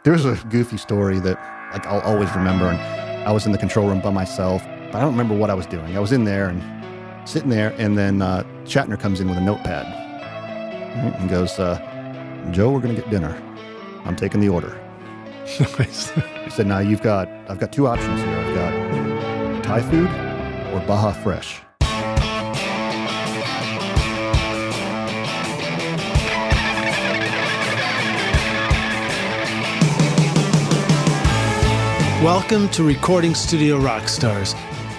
There's a goofy story that like I'll always remember. And I was in the control room by myself, but I don't remember what I was doing. I was in there and sitting there, and then Shatner comes in with a notepad and goes, "Joe, we're going to get dinner. I'm taking the order." Nice. He said, "Now I've got two options here. I've got Thai food or Baja Fresh." Welcome to Recording Studio Rockstars.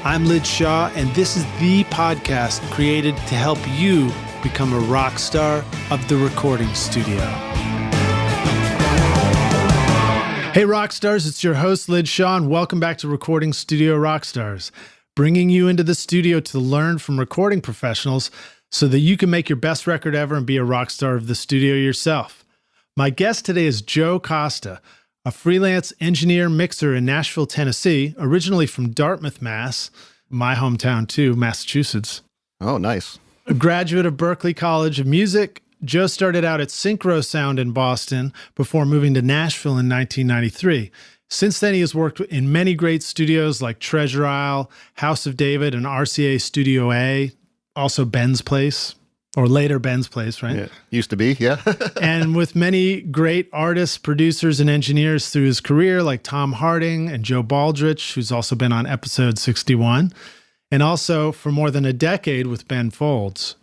I'm Lid Shaw, and this is the podcast created to help you become a rock star of the recording studio. Hey Rockstars, it's your host Lid Shaw, and welcome back to Recording Studio Rockstars, bringing you into the studio to learn from recording professionals so that you can make your best record ever and be a rock star of the studio yourself. My guest today is Joe Costa, a freelance engineer mixer in Nashville, Tennessee, originally from Dartmouth, Mass, my hometown too, Massachusetts. Oh, nice. A graduate of Berklee College of Music, Joe started out at Syncro Sound in Boston before moving to Nashville in 1993. Since then, he has worked in many great studios like Treasure Isle, House of David, and RCA Studio A, also Ben's Place. Or later Ben's Place, right? Yeah, used to be, yeah. And with many great artists, producers, and engineers through his career, like Tom Harding and Joe Baldridge, who's also been on episode 61, and also for more than a decade with Ben Folds.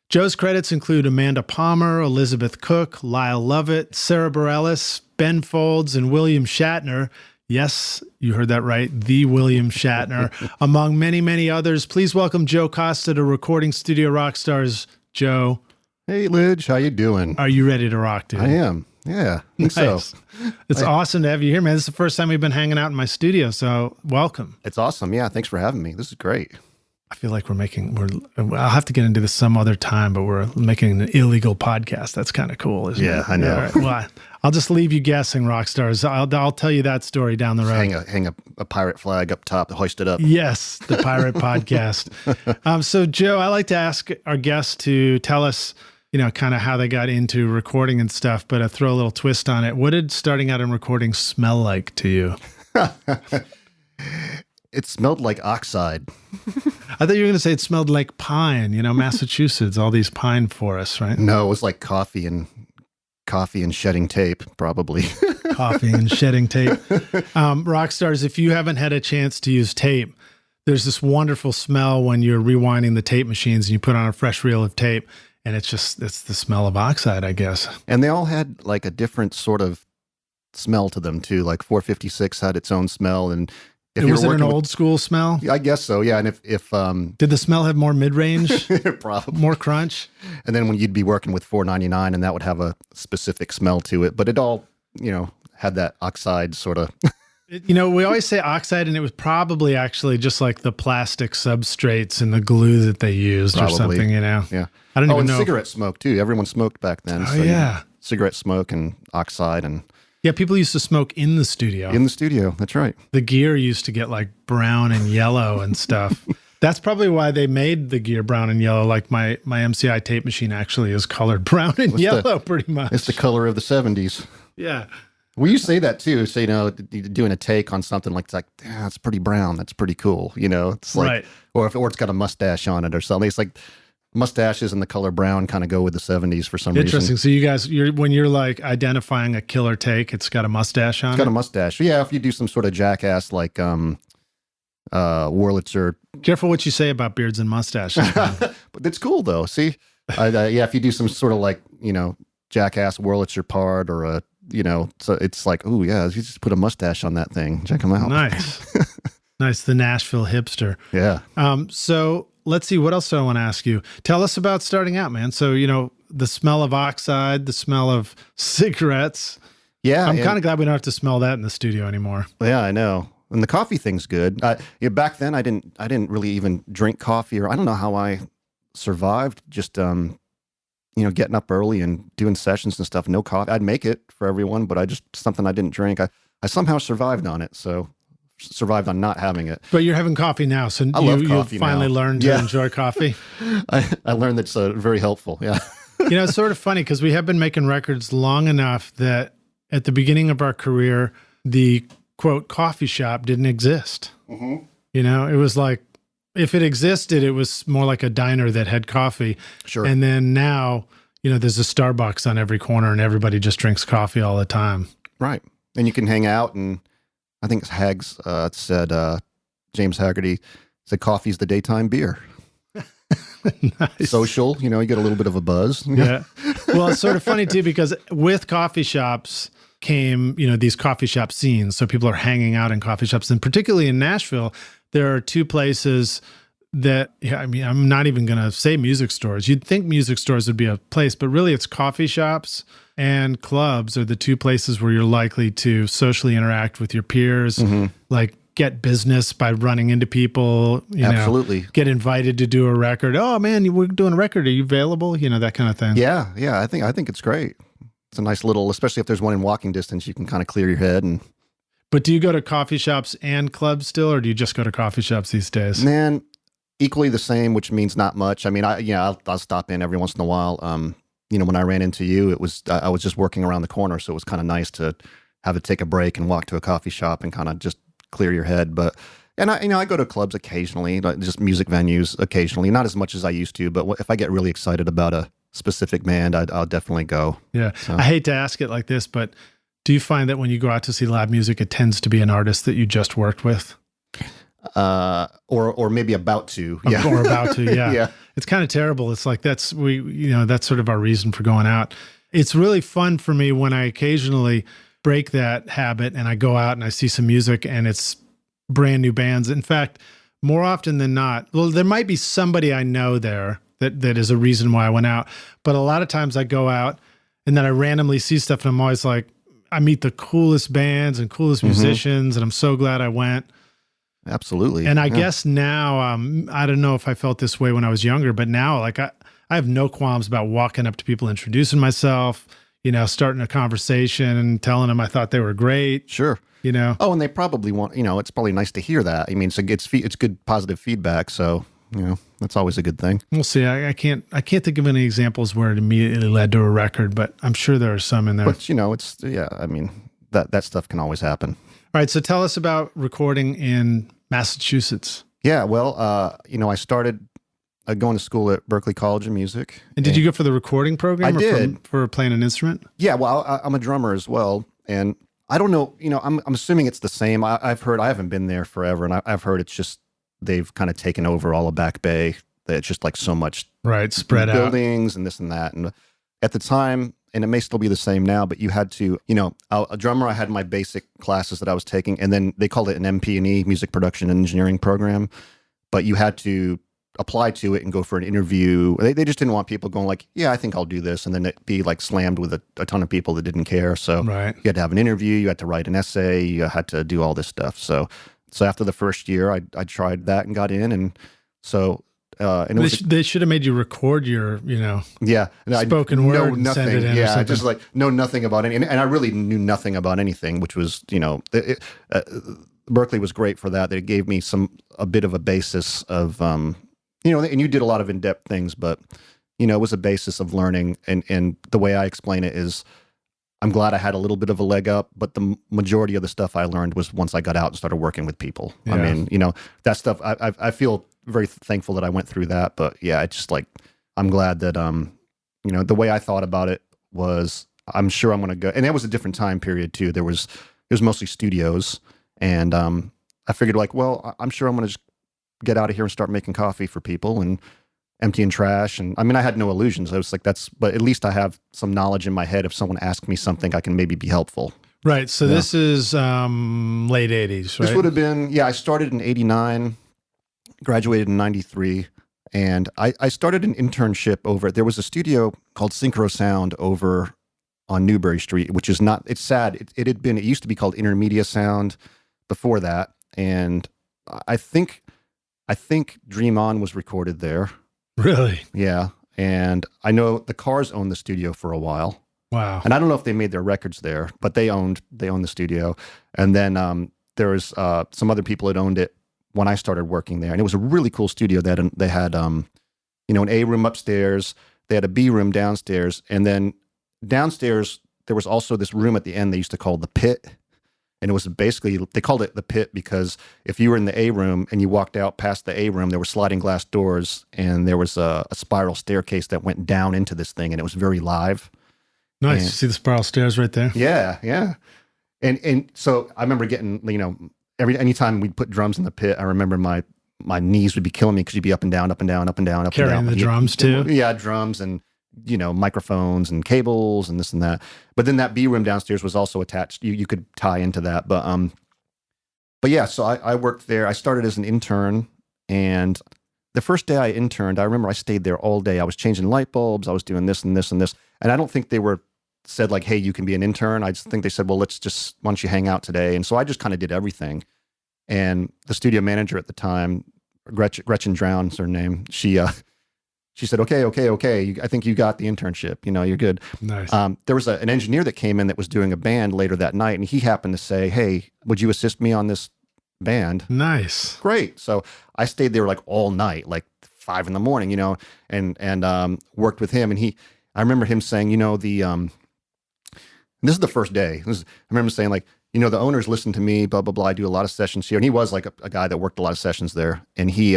Joe's credits include Amanda Palmer, Elizabeth Cook, Lyle Lovett, Sarah Bareilles, Ben Folds, and William Shatner. Yes, you heard that right, the William Shatner, among many, many others. Please welcome Joe Costa to Recording Studio Rockstars. Joe. Hey, Lidge, how you doing? Are you ready to rock, dude? I am. Yeah, I think Nice. so. It's awesome to have you here, man. This is the first time we've been hanging out in my studio, so welcome. It's awesome. Yeah, thanks for having me. This is great. I feel like I'll have to get into this some other time, but we're making an illegal podcast. That's kind of cool, isn't it? Yeah, I know. All right. Well, I'll just leave you guessing, rock stars. I'll tell you that story down the road. Hang a pirate flag up top, hoist it up. Yes, the Pirate Podcast. So, Joe, I like to ask our guests to tell us, kind of how they got into recording and stuff, but I throw a little twist on it. What did starting out in recording smell like to you? It smelled like oxide. I thought you were going to say it smelled like pine, Massachusetts, all these pine forests, right? No, it was like coffee and shedding tape, probably. Coffee and shedding tape. Rock stars, if you haven't had a chance to use tape, there's this wonderful smell when you're rewinding the tape machines and you put on a fresh reel of tape, and it's the smell of oxide, I guess. And they all had like a different sort of smell to them too. Like 456 had its own smell, and was it an old school smell? I guess so, yeah. And if did the smell have more mid-range? Probably. More crunch? And then when you'd be working with 499, and that would have a specific smell to it. But it all, had that oxide sort of. We always say oxide, and it was probably actually just like the plastic substrates and the glue that they used or something, Yeah. I don't even know. Cigarette smoke too. Everyone smoked back then. Oh, yeah. Cigarette smoke and oxide and... Yeah, people used to smoke in the studio. In the studio, that's right. The gear used to get like brown and yellow and stuff. That's probably why they made the gear brown and yellow. Like my MCI tape machine actually is colored brown and yellow pretty much. It's the color of the 70s. Yeah. Well, you say that too. So, doing a take on something like, it's like, it's pretty brown. That's pretty cool. It's like, right. Or it's got a mustache on it or something. It's like, mustaches and the color brown kind of go with the 70s for some reason. Interesting. So you guys, when you're like identifying a killer take, it's got a mustache on it? It's got a mustache. Yeah, if you do some sort of jackass like Wurlitzer. Careful what you say about beards and mustaches. But it's cool though. See? If you do some sort of like, jackass Wurlitzer part or so it's like, oh yeah, you just put a mustache on that thing. Check them out. Nice. Nice. The Nashville hipster. Yeah. So let's see, what else do I want to ask you? Tell us about starting out, man. So, the smell of oxide, the smell of cigarettes. Yeah. I'm kind of glad we don't have to smell that in the studio anymore. Yeah, I know. And the coffee thing's good. Back then I didn't really even drink coffee, or I don't know how I survived just, getting up early and doing sessions and stuff. No coffee. I'd make it for everyone, but something I didn't drink. I somehow survived on it. So survived on not having it. But you're having coffee now, so you finally learned to enjoy coffee. I learned that's very helpful. Yeah. It's sort of funny because we have been making records long enough that at the beginning of our career, the quote coffee shop didn't exist. Mm-hmm. You know, it was like, if it existed, it was more like a diner that had coffee. Sure. And then now, you know, there's a Starbucks on every corner and everybody just drinks coffee all the time. Right. And you can hang out, and I think Hags said, James Haggerty said, coffee's the daytime beer. Nice. Social, you know, you get a little bit of a buzz. Yeah. Well, it's sort of funny too, because with coffee shops came, you know, these coffee shop scenes. So people are hanging out in coffee shops, and particularly in Nashville, there are two places that, I mean, I'm not even going to say music stores. You'd think music stores would be a place, but really it's coffee shops and clubs are the two places where you're likely to socially interact with your peers, like get business by running into people, you Absolutely. know, get invited to do a record. Oh man, we're doing a record. Are you available? You know, that kind of thing. Yeah. I think it's great. It's a nice little, especially if there's one in walking distance, you can kind of clear your head. And But do you go to coffee shops and clubs still, or do you just go to coffee shops these days? man, equally the same, which means not much. I mean, I'll stop in every once in a while. You know, when I ran into you, it was, I was just working around the corner. So it was kind of nice to have to take a break and walk to a coffee shop and kind of just clear your head. But, and I go to clubs occasionally, like just music venues occasionally, not as much as I used to, but if I get really excited about a specific band, I'll definitely go. Yeah. So. I hate to ask it like this, but do you find that when you go out to see live music, it tends to be an artist that you just worked with? Or maybe about to. Yeah. Or about to. Yeah. Yeah. It's kind of terrible. It's like, that's sort of our reason for going out. It's really fun for me when I occasionally break that habit and I go out and I see some music and it's brand new bands. In fact, more often than not, well, there might be somebody I know there that is a reason why I went out. But a lot of times I go out and then I randomly see stuff and I'm always like, I meet the coolest bands and coolest musicians and I'm so glad I went. Absolutely. And I guess now, I don't know if I felt this way when I was younger, but now like I have no qualms about walking up to people, introducing myself, you know, starting a conversation and telling them I thought they were great. Sure. You know? Oh, and they probably want, you know, it's probably nice to hear that. I mean, it's good positive feedback. So, you know, that's always a good thing. We'll see. I can't think of any examples where it immediately led to a record, but I'm sure there are some in there. But, you know, I mean, that stuff can always happen. All right. So tell us about recording in Massachusetts. Yeah. Well, you know, I started going to school at Berklee College of Music. And did you go for the recording program? I did. For playing an instrument? Yeah. Well, I'm a drummer as well. And I don't know, you know, I'm assuming it's the same. I've heard, I haven't been there forever, and I've heard it's just, they've kind of taken over all of Back Bay. It's just like so much spread out buildings and this and that. And at the time, and it may still be the same now, but you had to, you know, a drummer, I had my basic classes that I was taking, and then they called it an MP&E, music production and engineering program, but you had to apply to it and go for an interview. They just didn't want people going like, yeah, I think I'll do this. And then it'd be like slammed with a ton of people that didn't care. So you had to have an interview, you had to write an essay, you had to do all this stuff. So after the first year, I tried that and got in. And so, and they should have made you record your, you know, spoken word and send it in. Yeah, just like know nothing about any, and I really knew nothing about anything, which was, you know, Berklee was great for that. They gave me a bit of a basis of, you know, and you did a lot of in-depth things, but, you know, it was a basis of learning. And the way I explain it is, I'm glad I had a little bit of a leg up, but the majority of the stuff I learned was once I got out and started working with people. Yeah. I mean, you know, that stuff, I feel very thankful that I went through that, but yeah, it's just like, I'm glad that, you know, the way I thought about it was, I'm sure I'm going to go, and that was a different time period too. It was mostly studios, and I figured like, well, I'm sure I'm going to just get out of here and start making coffee for people and emptying trash. And I mean, I had no illusions. I was like, but at least I have some knowledge in my head. If someone asks me something, I can maybe be helpful. Right. So this is late 80s, right? This would have been, I started in 89, graduated in 93. And I started an internship there was a studio called Syncro Sound over on Newbury Street, which is not, it's sad. It used to be called Intermedia Sound before that. And I think Dream On was recorded there. Really? Yeah. And I know the Cars owned the studio for a while. Wow. And I don't know if they made their records there, but they owned the studio. And then there was some other people that owned it when I started working there. And it was a really cool studio. They had you know, an A room upstairs. They had a B room downstairs. And then downstairs, there was also this room at the end they used to call the pit. And it was basically, they called it the pit because if you were in the A room and you walked out past the A room, there were sliding glass doors and there was a spiral staircase that went down into this thing, and it was very live. Nice. And, you see the spiral stairs right there? Yeah, yeah. And so I remember getting, anytime we'd put drums in the pit, I remember my knees would be killing me because you'd be up and down, up and down, up and down, up and down. Carrying the drums too? Yeah, drums and, microphones and cables and this and that. But then that B room downstairs was also attached. You could tie into that. But yeah, so I worked there. I started as an intern, and the first day I interned, I remember I stayed there all day. I was changing light bulbs. I was doing this and this and this. And I don't think they said like, hey, you can be an intern. I just think they said, well, why don't you hang out today? And so I just kind of did everything. And the studio manager at the time, Gretchen Drown's her name, she said, okay, I think you got the internship. You're good. Nice. There was an engineer that came in that was doing a band later that night, and he happened to say, hey, would you assist me on this band? Nice. Great. So I stayed there like all night, like 5 a.m, and worked with him. And I remember him saying, this is the first day. I remember saying like, the owners listen to me, blah, blah, blah. I do a lot of sessions here. And he was like a guy that worked a lot of sessions there. And he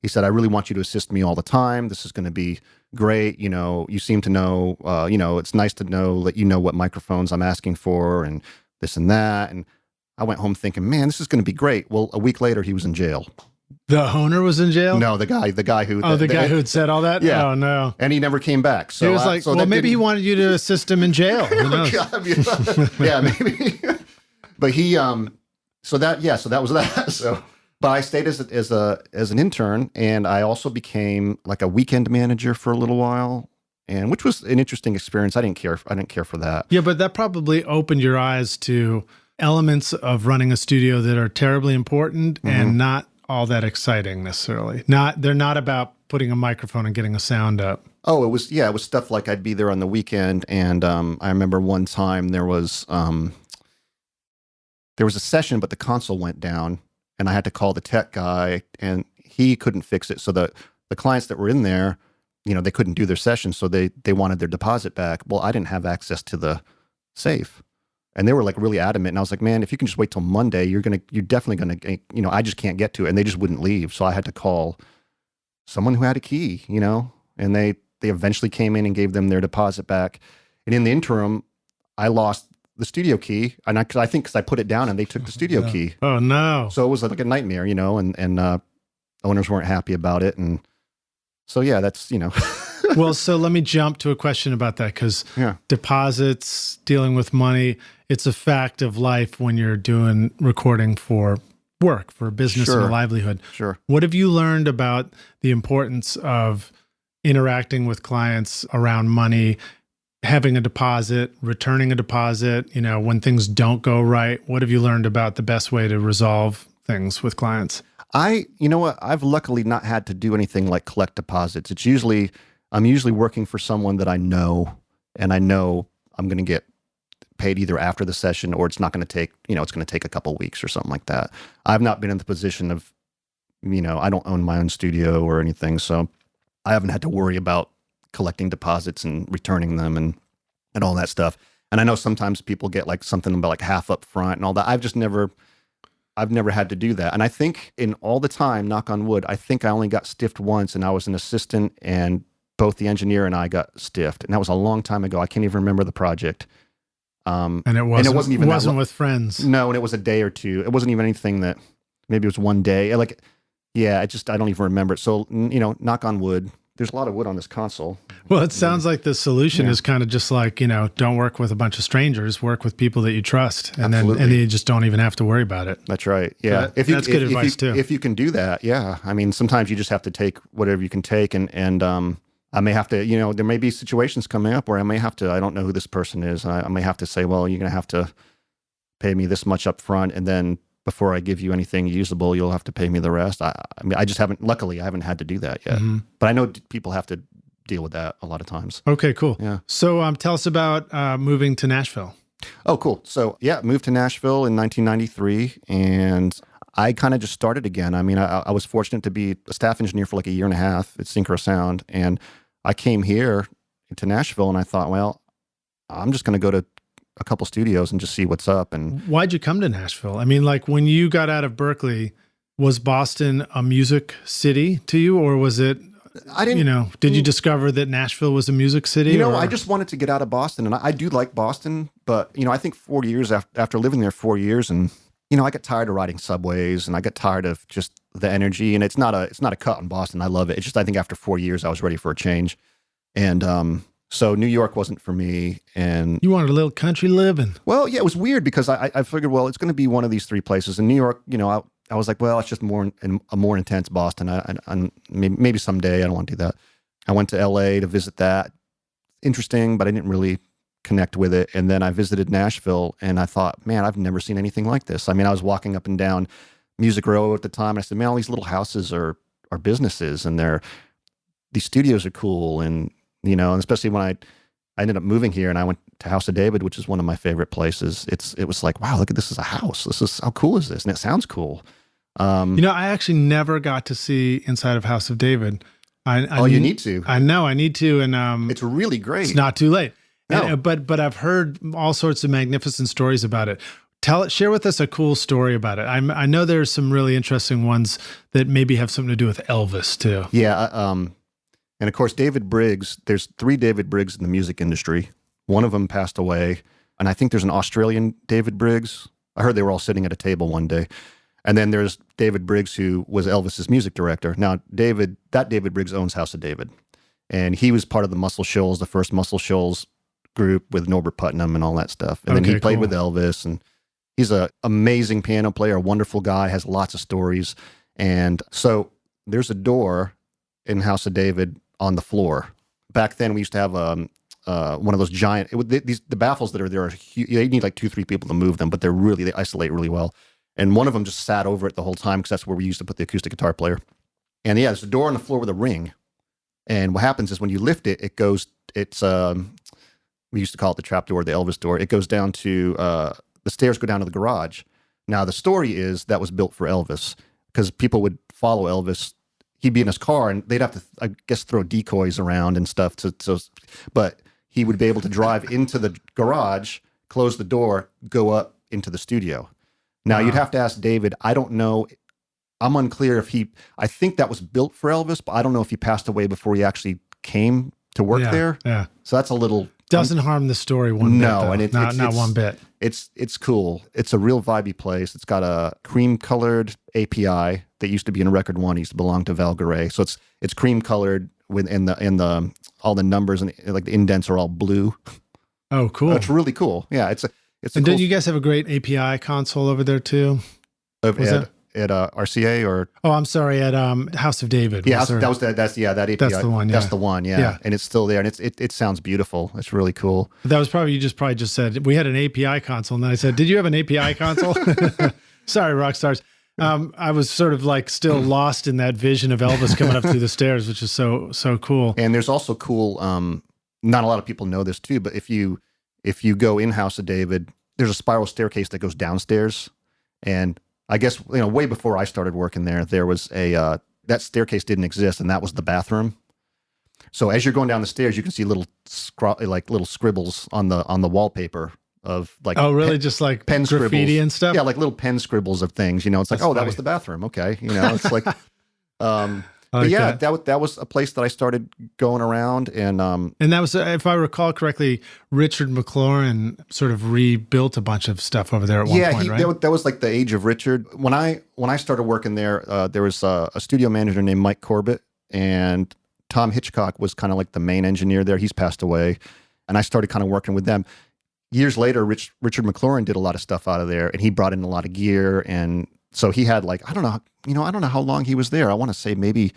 said, I really want you to assist me all the time. This is going to be great. You seem to know, it's nice to know that you know what microphones I'm asking for and this and that. And I went home thinking, man, this is going to be great. Well, a week later, he was in jail. The owner was in jail? No, the guy who... Oh, the guy who had said all that? Yeah. Oh, no. And he never came back. So he was like, well, maybe he wanted you to assist him in jail. Who knows? Yeah, maybe. But so that was that. So, but I stayed as an intern, and I also became like a weekend manager for a little while, and which was an interesting experience. I didn't care for that. Yeah, but that probably opened your eyes to elements of running a studio that are terribly important and not all that exciting necessarily. They're not about putting a microphone and getting a sound up. Oh, it was stuff like I'd be there on the weekend, and I remember one time there was a session, but the console went down, and I had to call the tech guy, and he couldn't fix it. So the clients that were in there, they couldn't do their session, so they wanted their deposit back. Well, I didn't have access to the safe, and they were like really adamant. And I was like, man, if you can just wait till Monday, you're definitely gonna, I just can't get to it. And they just wouldn't leave, so I had to call someone who had a key, and they eventually came in and gave them their deposit back. And in the interim, I lost the studio key, and I think because I put it down and they took the studio key. Oh no! So it was like a nightmare, and owners weren't happy about it, and so yeah, that's Well, so let me jump to a question about that, because deposits, dealing with money, it's a fact of life when you're doing recording for work, for a business and a livelihood. Sure. What have you learned about the importance of interacting with clients around money? Having a deposit, returning a deposit, when things don't go right, what have you learned about the best way to resolve things with clients? I've luckily not had to do anything like collect deposits. I'm usually working for someone that I know, and I know I'm going to get paid either after the session, or it's not going to take, it's going to take a couple weeks or something like that. I've not been in the position of, I don't own my own studio or anything, so I haven't had to worry about collecting deposits and returning them and all that stuff. And I know sometimes people get like something about like half up front and all that. I've never had to do that. And I think in all the time, knock on wood, I think I only got stiffed once, and I was an assistant, and both the engineer and I got stiffed. And that was a long time ago. I can't even remember the project. And it wasn't with friends. No, and it was a day or two. It wasn't even anything that, maybe it was one day. I don't even remember it. So, knock on wood. There's a lot of wood on this console. Well, it sounds like the solution is kind of just like, don't work with a bunch of strangers, work with people that you trust. And then you just don't even have to worry about it. That's right. Yeah. So that's good advice too. If you can do that. Yeah. I mean, sometimes you just have to take whatever you can take, and I may have to, there may be situations coming up where I may have to, I don't know who this person is. I may have to say, well, you're going to have to pay me this much up front, and then before I give you anything usable, you'll have to pay me the rest. I mean, I just haven't, luckily, I haven't had to do that yet. Mm-hmm. But I know people have to deal with that a lot of times. Okay, cool. Yeah. So tell us about moving to Nashville. Oh, cool. So yeah, moved to Nashville in 1993, and I kind of just started again. I mean, I was fortunate to be a staff engineer for like a year and a half at Syncro Sound, and I came here to Nashville, and I thought, well, I'm just going to go to a couple studios and just see what's up. And why'd you come to Nashville? I mean, like when you got out of Berklee, was Boston a music city to you, or was it? I didn't. Did you discover that Nashville was a music city? I just wanted to get out of Boston, and I do like Boston, but I think 4 years after living there 4 years, and I got tired of riding subways, and I got tired of just the energy. And it's not a cut on Boston. I love it. It's just I think after 4 years, I was ready for a change, and so New York wasn't for me. And you wanted a little country living. Well, yeah, it was weird because I figured, well, it's going to be one of these three places. In New York, I was like, well, it's just a more intense Boston. I maybe someday I don't want to do that. I went to LA to visit that. Interesting, but I didn't really connect with it. And then I visited Nashville, and I thought, man, I've never seen anything like this. I mean, I was walking up and down Music Row at the time, and I said, man, all these little houses are businesses, and these studios are cool. And, and especially when I ended up moving here and I went to House of David, which is one of my favorite places. It was like, wow, look at this as a house. How cool is this? And it sounds cool. I actually never got to see inside of House of David. You need to. I know, I need to, and it's really great. It's not too late. No. But I've heard all sorts of magnificent stories about it. Share with us a cool story about it. I know there's some really interesting ones that maybe have something to do with Elvis too. Yeah, and of course David Briggs. There's 3 David Briggs in the music industry. One of them passed away, and I think there's an Australian David Briggs. I heard they were all sitting at a table one day. And then there's David Briggs, who was Elvis's music director. Now, David Briggs owns House of David. And he was part of the Muscle Shoals, the first Muscle Shoals group with Norbert Putnam and all that stuff. And then he played with Elvis. And he's an amazing piano player, a wonderful guy, has lots of stories. And so there's a door in House of David on the floor. Back then, we used to have one of those giant, the baffles that are there, they need like 2-3 people to move them, but they isolate really well. And one of them just sat over it the whole time because that's where we used to put the acoustic guitar player. And yeah, there's a door on the floor with a ring. And what happens is when you lift it, we used to call it the trap door, the Elvis door. It goes down to, the stairs go down to the garage. Now, the story is that was built for Elvis because people would follow Elvis. He'd be in his car and they'd have to, I guess, throw decoys around and stuff. But he would be able to drive into the garage, close the door, go up into the studio. Now, You'd have to ask David. I don't know. I'm unclear if I think that was built for Elvis, but I don't know if he passed away before he actually came to work there. Yeah. So that's a little... Doesn't harm the story one bit. No, and not one bit. It's cool. It's a real vibey place. It's got a cream-colored API that used to be in a Record One. It used to belong to Val Garay. So it's cream-colored in the all the numbers and like the indents are all blue. Oh, cool. It's really cool. Yeah, it's and don't you guys have a great API console over there too? At RCA or? Oh, I'm sorry, at House of David. Yeah, that API. That's the one. Yeah. That's the one. Yeah, and it's still there, and it sounds beautiful. It's really cool. That was probably you probably just said we had an API console, and then I said, "Did you have an API console?" Sorry, rock stars. I was sort of like still lost in that vision of Elvis coming up through the stairs, which is so cool. And there's also cool. Not a lot of people know this too, but if you go in House of David, there's a spiral staircase that goes downstairs. And I guess, way before I started working there was that staircase didn't exist, and that was the bathroom. So as you're going down the stairs, you can see little scribbles on the wallpaper of like... Oh, really? Just like pen graffiti scribbles. And stuff? Yeah, like little pen scribbles of things, it's like, That's that funny. was the bathroom. Okay. It's like... But yeah, that was a place that I started going around, and that was, if I recall correctly, Richard McLaurin sort of rebuilt a bunch of stuff over there at one point, right? That was like the age of Richard. When I started working there, there was a studio manager named Mike Corbett, and Tom Hitchcock was kind of like the main engineer there. He's passed away, and I started kind of working with them. Years later, Richard McLaurin did a lot of stuff out of there, and he brought in a lot of gear, and so he had like, I don't know how long he was there. I want to say maybe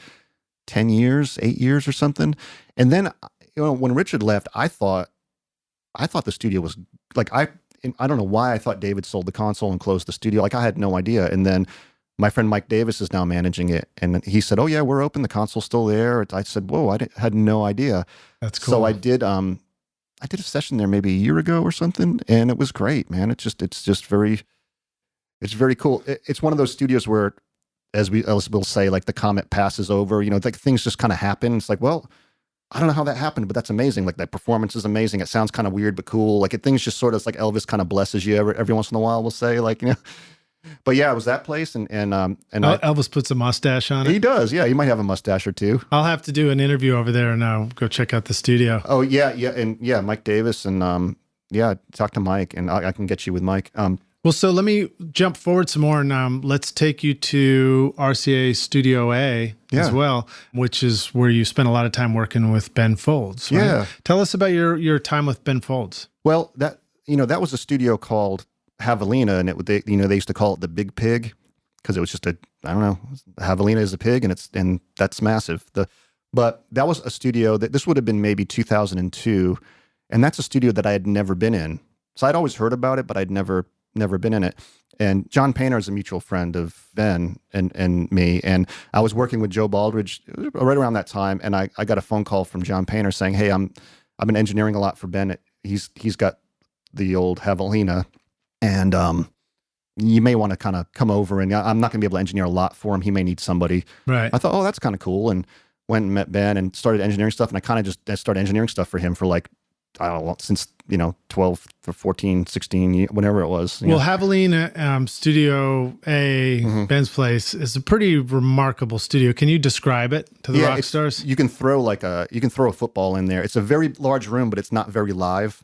10 years, 8 years or something. And then, when Richard left, I thought the studio was like, I don't know why I thought David sold the console and closed the studio. Like I had no idea. And then my friend Mike Davis is now managing it. And he said, oh yeah, we're open. The console's still there. I said, whoa, I had no idea. That's cool. So I did a session there maybe a year ago or something. And it was great, man. It's very cool. It's one of those studios where, as we'll say, like the comet passes over, like things just kind of happen. It's like, well, I don't know how that happened, but that's amazing. Like that performance is amazing. It sounds kind of weird, but cool. Like things just sort of, it's like Elvis kind of blesses you every once in a while, we'll say, like, but yeah, it was that place. Elvis puts a mustache on he it. does. Yeah. He might have a mustache or two. I'll have to do an interview over there and I'll go check out the studio. Oh yeah. Yeah. And yeah, Mike Davis and, yeah, talk to Mike and I can get you with Mike. Well, so let me jump forward some more and let's take you to RCA Studio A as well, which is where you spent a lot of time working with Ben Folds. Right? Yeah. Tell us about your time with Ben Folds. Well, that was a studio called Javelina, and they used to call it the Big Pig because it was just I don't know, Javelina is a pig, and that's massive. But that was a studio that this would have been maybe 2002, and that's a studio that I had never been in. So I'd always heard about it, but I'd never been in it. And John Painter is a mutual friend of Ben and me. And I was working with Joe Baldridge right around that time. And I got a phone call from John Painter saying, hey, I've been engineering a lot for Ben. He's got the old Javelina. And you may want to kind of come over, and I'm not going to be able to engineer a lot for him. He may need somebody. Right. I thought, oh, that's kind of cool. And went and met Ben and started engineering stuff. And I started engineering stuff for him for like, I don't know, since, 12 or 14, 16, whenever it was. Well, Javelina Studio A, Ben's place, is a pretty remarkable studio. Can you describe it to the rock stars? You can throw a football in there. It's a very large room, but it's not very live.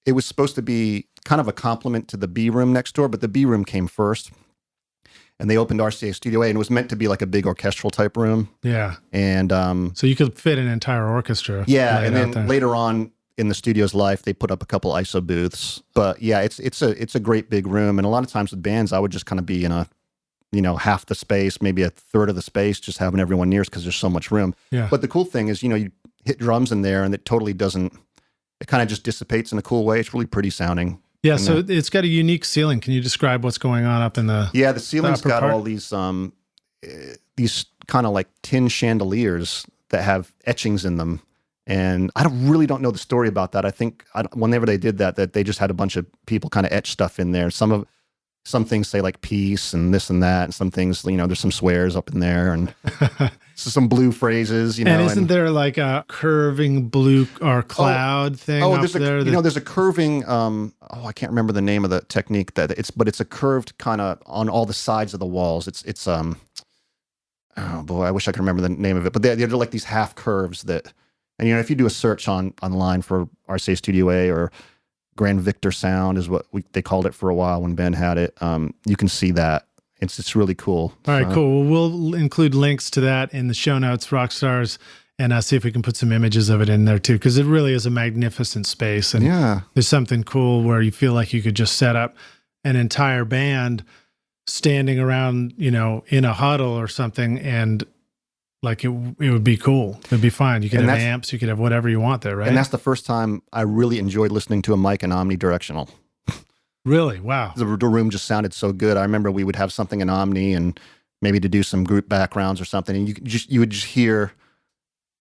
It was supposed to be kind of a compliment to the B room next door, but the B room came first. And they opened RCA Studio A, and it was meant to be like a big orchestral type room. Yeah. And so you could fit an entire orchestra. Yeah, and then later on in the studio's life, they put up a couple ISO booths. But yeah, it's a great big room, and a lot of times with bands, I would just kind of be in a, half the space, maybe a third of the space, just having everyone near us because there's so much room. Yeah. But the cool thing is, you hit drums in there, and it totally doesn't. It kind of just dissipates in a cool way. It's really pretty sounding. Yeah, so it's got a unique ceiling. Can you describe what's going on up in the? Yeah, the ceiling's got all these kind of like tin chandeliers that have etchings in them. And I really don't know the story about that. I think whenever they did that they just had a bunch of people kind of etch stuff in there. Some things say like peace and this and that, and some things, there's some swears up in there and some blue phrases, And isn't there like a curving blue or cloud thing up there? There's a curving, I can't remember the name of the technique but it's a curved kind of on all the sides of the walls. It's oh boy, I wish I could remember the name of it, but they're like these half curves that. And, if you do a search online for RCA Studio A or Grand Victor Sound is what they called it for a while when Ben had it, you can see that. It's really cool. All right, cool. Well, we'll include links to that in the show notes, Rockstars, and see if we can put some images of it in there too, because it really is a magnificent space. And there's something cool where you feel like you could just set up an entire band standing around, in a huddle or something, and like it would be cool. It'd be fine. You could have amps. You could have whatever you want there, right? And that's the first time I really enjoyed listening to a mic in omnidirectional. Really? Wow. The room just sounded so good. I remember we would have something in Omni and maybe to do some group backgrounds or something, and you would just hear,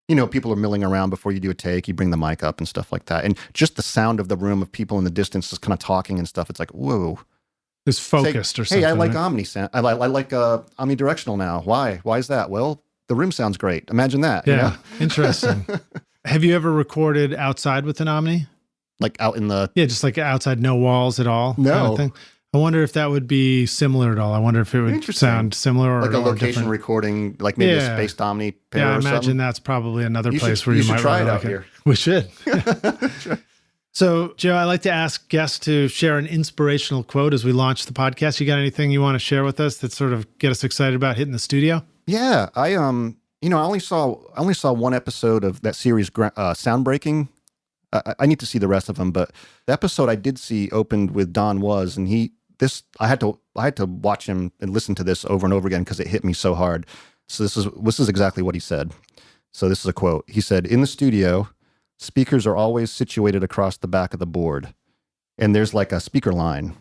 people are milling around before you do a take. You bring the mic up and stuff like that, and just the sound of the room of people in the distance just kind of talking and stuff. It's like, whoa. It's focused or something. Hey, I like Omni sound. I like omnidirectional now. Why? Why is that? Well, the room sounds great. Imagine that. Yeah. Interesting. Have you ever recorded outside with an Omni? Like out in the... Yeah, just like outside, no walls at all? No. Kind of thing? I wonder if that would be similar at all. I wonder if it would sound similar or like a location different. recording, like maybe a spaced Omni pair I or imagine something. that's probably another place where you might try really it like out here. We should. So, Joe, I like to ask guests to share an inspirational quote as we launch the podcast. You got anything you want to share with us that sort of get us excited about hitting the studio? Yeah, I only saw one episode of that series, Sound Breaking. I need to see the rest of them, but the episode I did see opened with Don Was, and I had to watch him and listen to this over and over again because it hit me so hard. So this is exactly what he said. So this is a quote. He said, "In the studio, speakers are always situated across the back of the board, and there's like a speaker line,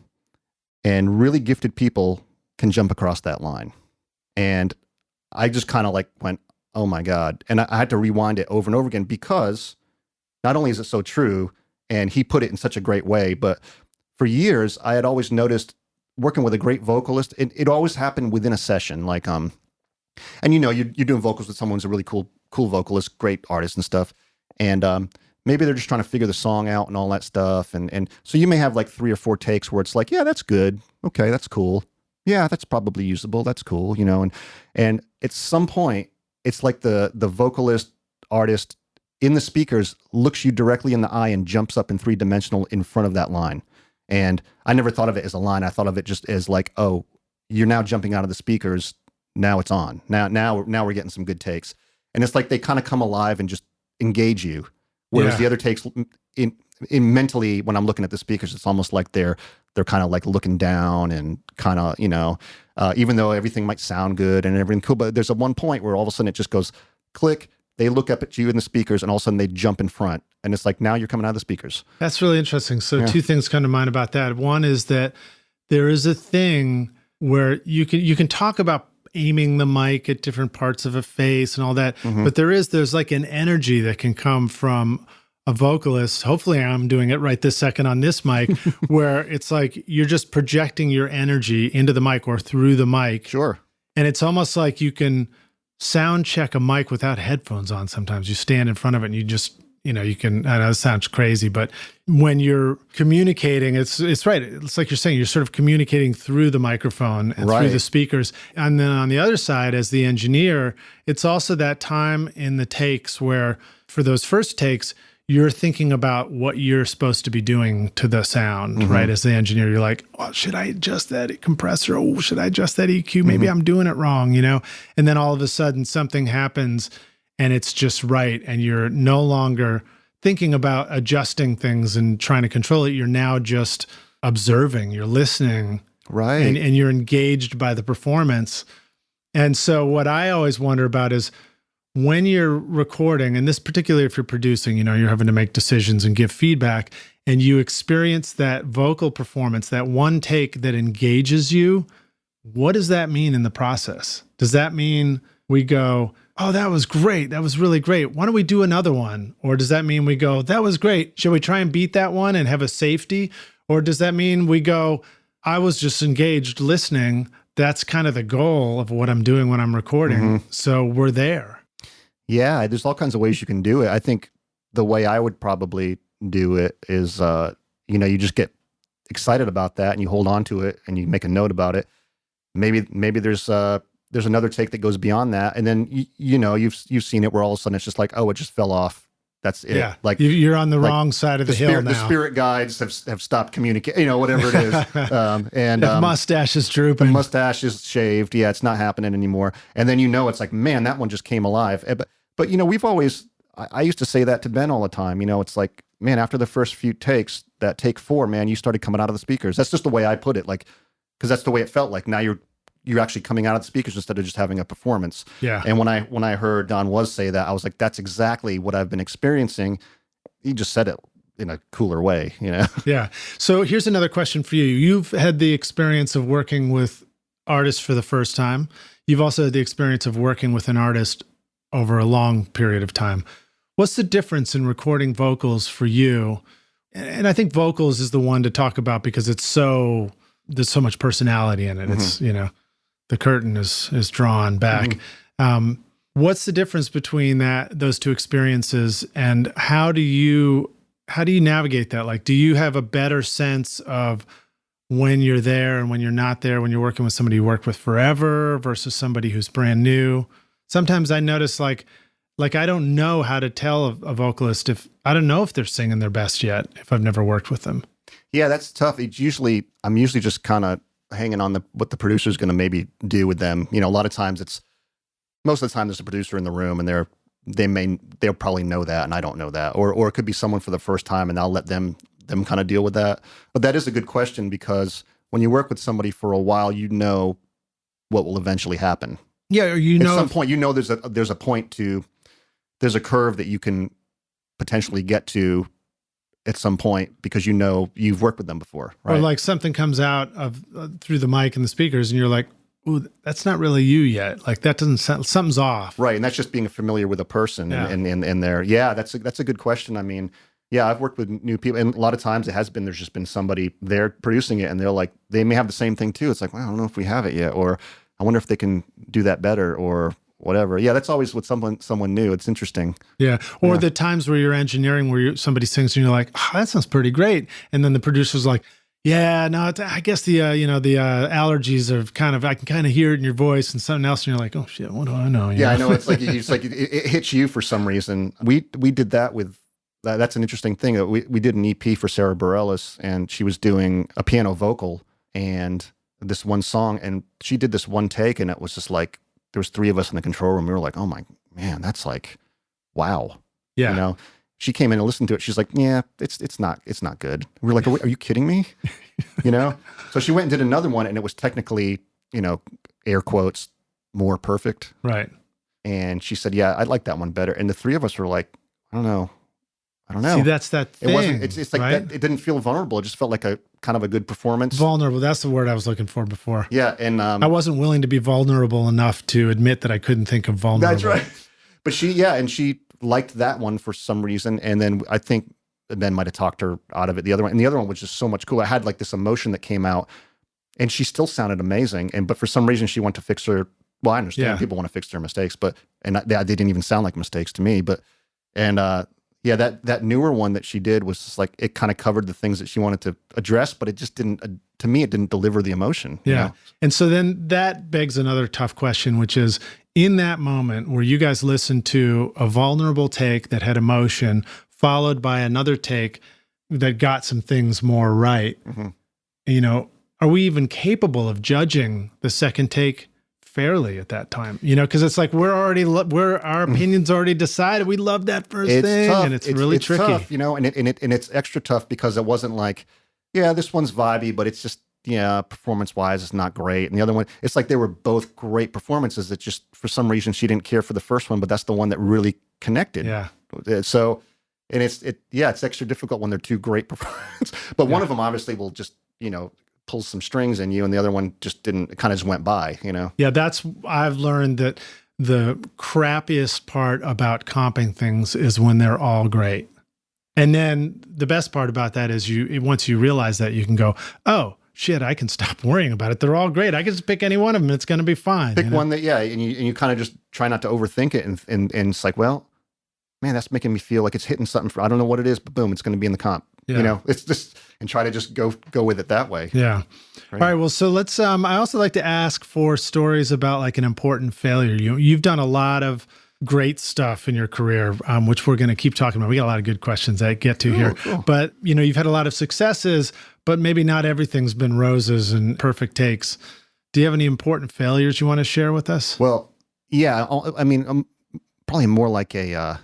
and really gifted people can jump across that line." And I just kind of like went, oh my God. And I had to rewind it over and over again because not only is it so true, and he put it in such a great way, but for years I had always noticed working with a great vocalist, it always happened within a session. Like, and you're doing vocals with someone who's a really cool vocalist, great artist and stuff. And maybe they're just trying to figure the song out and all that stuff. And so you may have like 3 or 4 takes where it's like, yeah, that's good. Okay, that's cool. Yeah, that's probably usable. That's cool, And at some point, it's like the vocalist, artist in the speakers looks you directly in the eye and jumps up in 3-dimensional in front of that line. And I never thought of it as a line. I thought of it just as like, oh, you're now jumping out of the speakers. Now it's on. Now we're getting some good takes. And it's like they kind of come alive and just engage you. Whereas the other takes in mentally, when I'm looking at the speakers, it's almost like they're kind of like looking down and kind of, even though everything might sound good and everything cool, but there's a one point where all of a sudden it just goes click. They look up at you in the speakers and all of a sudden they jump in front. And it's like, now you're coming out of the speakers. That's really interesting. So 2 things come to mind about that. One is that there is a thing where you can talk about aiming the mic at different parts of a face and all that, but there's like an energy that can come from a vocalist. Hopefully I'm doing it right this second on this mic, where it's like you're just projecting your energy into the mic or through the mic. Sure. And it's almost like you can sound check a mic without headphones on. Sometimes you stand in front of it and you just, you can, I know it sounds crazy, but when you're communicating, it's right. It's like you're saying, you're sort of communicating through the microphone and through the speakers. And then on the other side, as the engineer, it's also that time in the takes where for those first takes, you're thinking about what you're supposed to be doing to the sound, right? As the engineer, you're like, oh, should I adjust that compressor? Oh, should I adjust that EQ? Maybe I'm doing it wrong, And then all of a sudden something happens and it's just right. And you're no longer thinking about adjusting things and trying to control it. You're now just observing, you're listening. Right. And you're engaged by the performance. And so what I always wonder about is, when you're recording, and this particularly if you're producing, you're having to make decisions and give feedback, and you experience that vocal performance, that one take that engages you, what does that mean in the process? Does that mean we go, oh, that was great. That was really great. Why don't we do another one? Or does that mean we go, that was great. Should we try and beat that one and have a safety? Or does that mean we go, I was just engaged listening. That's kind of the goal of what I'm doing when I'm recording. So we're there. Yeah, there's all kinds of ways you can do it. I think the way I would probably do it is, you just get excited about that and you hold on to it and you make a note about it. Maybe there's another take that goes beyond that, and then you've seen it where all of a sudden it's just like, oh, it just fell off. That's it. Yeah, like you're on the wrong side of the hill now. The spirit guides have stopped communicating. Whatever it is, and the mustache is drooping. The mustache is shaved. Yeah, it's not happening anymore. And then it's like, man, that one just came alive. But we've always. I used to say that to Ben all the time. It's like, man, after the first few takes, that take 4, man, you started coming out of the speakers. That's just the way I put it. Like, because that's the way it felt like. Now you're actually coming out of the speakers instead of just having a performance. Yeah. And when I heard Don Was say that, I was like, that's exactly what I've been experiencing. He just said it in a cooler way, Yeah. So here's another question for you. You've had the experience of working with artists for the first time. You've also had the experience of working with an artist over a long period of time. What's the difference in recording vocals for you? And I think vocals is the one to talk about because there's so much personality in it. It's, the curtain is drawn back. What's the difference between those two experiences, and how do you navigate that? Like, do you have a better sense of when you're there and when you're not there, when you're working with somebody you worked with forever versus somebody who's brand new? Sometimes I notice like I don't know how to tell a vocalist I don't know if they're singing their best yet if I've never worked with them. Yeah, that's tough. I'm usually just kind of hanging on what the producer's going to maybe do with them. A lot of times most of the time there's a producer in the room and they'll probably know that and I don't know that, or it could be someone for the first time and I'll let them kind of deal with that. But that is a good question, because when you work with somebody for a while, what will eventually happen. Yeah, or at some point, there's a curve that you can potentially get to at some point because you've worked with them before, right? Or like something comes out of through the mic and the speakers, and you're like, "Ooh, that's not really you yet. Like that doesn't sound, something's off." Right, and that's just being familiar with a person and their. Yeah, that's a good question. I mean, yeah, I've worked with new people, and a lot of times there's just been somebody there producing it, and they're like, they may have the same thing too. It's like, well, I don't know if we have it yet, or I wonder if they can do that better, or whatever. Yeah, that's always with someone new. It's interesting. Yeah. Or the times where you're engineering, where somebody sings and you're like, oh, that sounds pretty great. And then the producer's like, yeah, no, I guess the allergies are I can kind of hear it in your voice and something else. And you're like, oh shit, what do I know? I know. It's like, it hits you for some reason. We did that with, that's an interesting thing. We did an EP for Sarah Bareilles, and she was doing a piano vocal and this one song, and she did this one take, and it was just like, there was 3 of us in the control room. We were like, oh my man, that's like, wow. Yeah. She came in and listened to it. She's like, yeah, it's not good. We were like, are you kidding me? So she went and did another one, and it was technically, air quotes, more perfect. Right. And she said, yeah, I like that one better. And the 3 of us were like, I don't know. See, that's that thing. It wasn't, it's like right? that, it didn't feel vulnerable. It just felt like a kind of a good performance. Vulnerable. That's the word I was looking for before. Yeah. And I wasn't willing to be vulnerable enough to admit that I couldn't think of vulnerable. That's right. But she liked that one for some reason. And then I think Ben might've talked her out of it. The other one was just so much cooler. I had like this emotion that came out, and she still sounded amazing. But for some reason she went to fix her. Well, I understand people want to fix their mistakes, and they didn't even sound like mistakes to me, that newer one that she did was just like, it kind of covered the things that she wanted to address, but it just didn't, to me, it didn't deliver the emotion. Yeah. And so then that begs another tough question, which is, in that moment where you guys listened to a vulnerable take that had emotion, followed by another take that got some things more right, are we even capable of judging the second take fairly at that time? Because it's like our opinions already decided. We love that first thing, tough. And it's really tricky. Tough, and it's extra tough because it wasn't like, yeah, this one's vibey, but it's just, performance-wise, it's not great. And the other one, it's like they were both great performances. It just, for some reason, she didn't care for the first one, but that's the one that really connected. Yeah. So, and it's extra difficult when they're 2 great performances. But one of them obviously will just, pulls some strings in you, and the other one just didn't. It kind of just went by, Yeah, I've learned that the crappiest part about comping things is when they're all great. And then the best part about that is once you realize that, you can go, oh shit, I can stop worrying about it. They're all great. I can just pick any one of them. It's going to be fine. Pick one that, and you kind of just try not to overthink it, and it's like, well, man, that's making me feel like it's hitting something. I don't know what it is, but boom, it's going to be in the comp. Yeah. It's just, and try to just go with it that way. Yeah. Right. All right. Well, so let's, I also like to ask for stories about like an important failure. You've done a lot of great stuff in your career, which we're going to keep talking about. We got a lot of good questions I get to here, cool. But you've had a lot of successes, but maybe not everything's been roses and perfect takes. Do you have any important failures you want to share with us? Well, yeah, I mean, probably more like a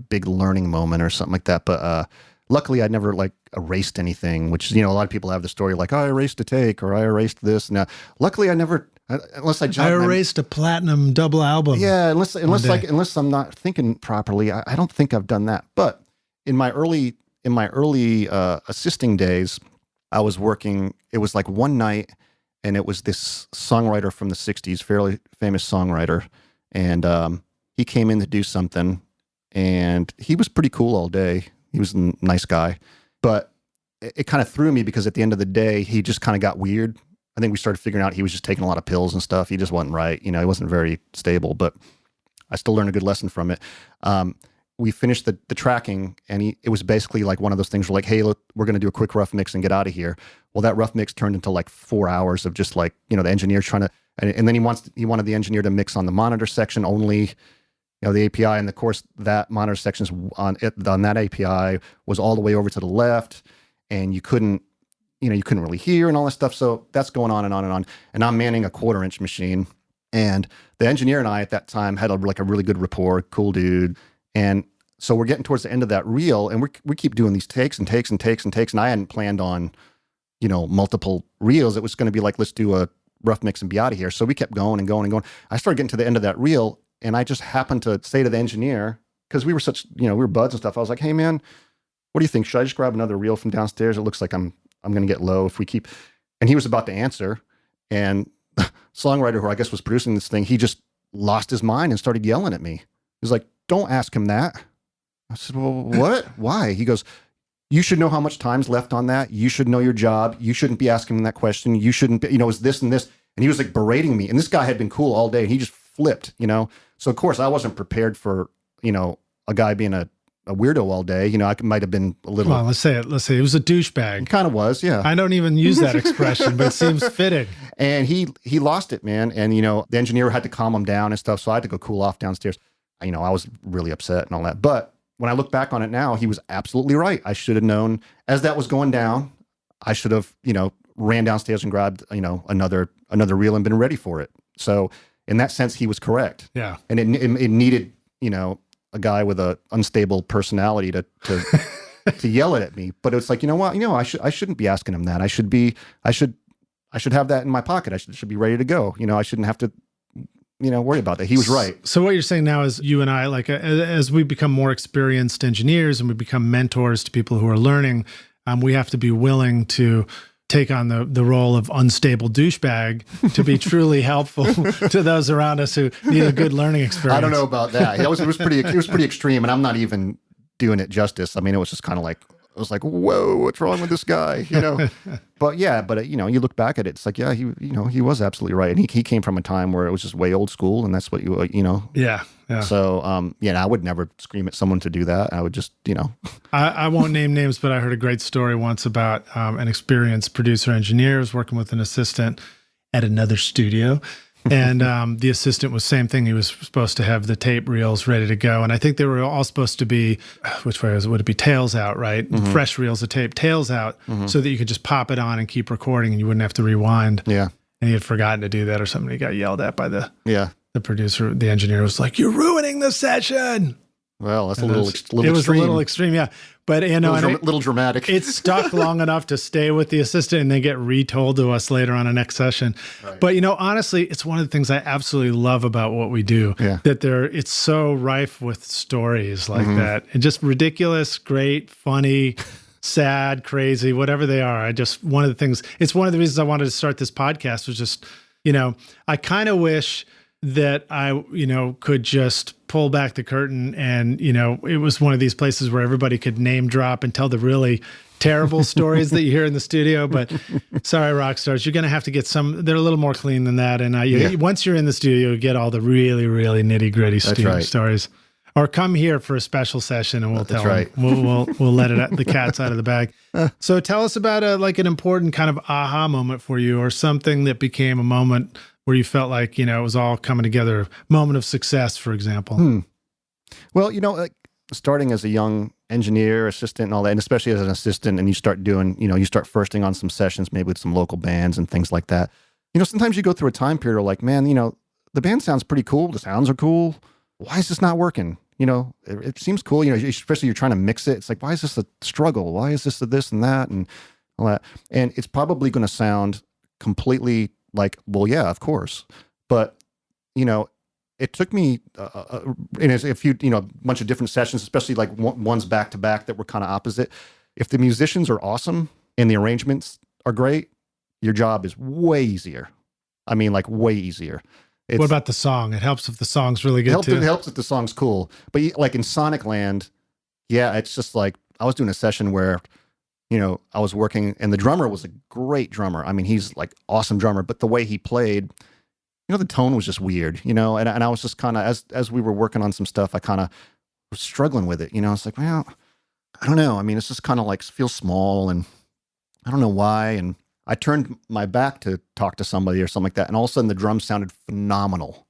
big learning moment or something like that. But, luckily, I never like erased anything, which, a lot of people have the story like, oh, I erased a take or I erased this. Now, luckily, I never, unless I erased a platinum double album. Yeah, unless I'm not thinking properly, I don't think I've done that. But in my early assisting days, I was working. It was like one night, and it was this songwriter from the '60s, fairly famous songwriter, and he came in to do something, and he was pretty cool all day. He was a nice guy, but it kind of threw me because at the end of the day, he just kind of got weird. I think we started figuring out he was just taking a lot of pills and stuff. He just wasn't right. He wasn't very stable, but I still learned a good lesson from it. We finished the tracking, and it was basically like one of those things where like, hey, look, we're going to do a quick rough mix and get out of here. Well, that rough mix turned into like 4 hours of just like, the engineer trying to, and then he wanted the engineer to mix on the monitor section only, the API, and of course that monitor sections on that API was all the way over to the left, and you couldn't really hear and all that stuff. So that's going on and on and on. And I'm manning a 1/4-inch machine, and the engineer and I at that time had a really good rapport, cool dude. And so we're getting towards the end of that reel, and we keep doing these takes and takes and takes and takes. And I hadn't planned on, multiple reels. It was going to be like, let's do a rough mix and be out of here. So we kept going and going and going. I started getting to the end of that reel, and I just happened to say to the engineer, because we were such, we were buds and stuff. I was like, hey man, what do you think? Should I just grab another reel from downstairs? It looks like I'm going to get low if we keep, and he was about to answer. And the songwriter who I guess was producing this thing, he just lost his mind and started yelling at me. He was like, don't ask him that. I said, well, what? Why? He goes, you should know how much time's left on that. You should know your job. You shouldn't be asking him that question. You shouldn't be, it's this and this. And he was like berating me. And this guy had been cool all day. And he just flipped, So of course I wasn't prepared for, a guy being a weirdo all day. I might have been a little. Well, let's say it was a douchebag. Kind of was, yeah. I don't even use that expression, but it seems fitting. And he lost it, man. And, the engineer had to calm him down and stuff. So I had to go cool off downstairs. I was really upset and all that. But when I look back on it now, he was absolutely right. I should have known as that was going down. I should have, ran downstairs and grabbed, another reel and been ready for it. So in that sense, he was correct. Yeah. And it needed, a guy with a unstable personality to to yell it at me. But it's like, what? I shouldn't be asking him that. I should have that in my pocket. I should be ready to go. I shouldn't have to, worry about that. He was right. So what you're saying now is you and I, like, as we become more experienced engineers and we become mentors to people who are learning, we have to be willing to take on the role of unstable douchebag to be truly helpful to those around us who need a good learning experience. I don't know about that. It was pretty extreme, and I'm not even doing it justice. I mean, it was just kind of like, I was like, whoa, what's wrong with this guy? But you look back at it, it's like, yeah, he was absolutely right. And he came from a time where it was just way old school, and that's what Yeah. So, I would never scream at someone to do that. I would just, I won't name names, but I heard a great story once about an experienced producer engineer who was working with an assistant at another studio. And the assistant was same thing. He was supposed to have the tape reels ready to go. And I think they were all supposed to be, which way would it be? Tails out, right? Mm-hmm. Fresh reels of tape, tails out, so that you could just pop it on and keep recording and you wouldn't have to rewind. Yeah. And he had forgotten to do that or something. He got yelled at by the producer. The engineer was like, "You're ruining the session." Well, that's a little extreme. It was a little extreme, yeah. But, a little dramatic. It stuck long enough to stay with the assistant and then get retold to us later on a next session. Right. But, honestly, it's one of the things I absolutely love about what we do, that it's so rife with stories like that. And just ridiculous, great, funny, sad, crazy, whatever they are. It's one of the reasons I wanted to start this podcast was just, I kind of wish that I, could just pull back the curtain and, it was one of these places where everybody could name drop and tell the really terrible stories that you hear in the studio. But sorry, rock stars, you're going to have to get they're a little more clean than that. And once you're in the studio, you get all the really, really nitty gritty stories. Or come here for a special session and we'll tell them. We'll let the cat's out of the bag. So tell us about an important kind of aha moment for you, or something that became a moment where you felt like, it was all coming together, moment of success, for example. Well, starting as a young engineer, assistant and all that, and especially as an assistant, and you start doing, you start firsting on some sessions, maybe with some local bands and things like that. Sometimes you go through a time period of like, man, the band sounds pretty cool. The sounds are cool. Why is this not working? It seems cool, especially you're trying to mix it. It's like, why is this a struggle? Why is this a this and that and all that? And it's probably going to sound completely like, well, yeah, of course. But, it took me in a few, bunch of different sessions, especially like ones back to back that were kind of opposite. If the musicians are awesome and the arrangements are great, your job is way easier. I mean, like way easier. What about the song? It helps if the song's really good too. It helps if the song's cool. But like in Sonic Land, it's just like, I was doing a session where, I was working and the drummer was a great drummer. I mean, he's like awesome drummer, but the way he played, the tone was just weird, and I was just kind of, as we were working on some stuff, I kind of was struggling with it. It's like, well, I don't know. I mean, it's just kind of like feels small and I don't know why. And I turned my back to talk to somebody or something like that. And all of a sudden the drums sounded phenomenal.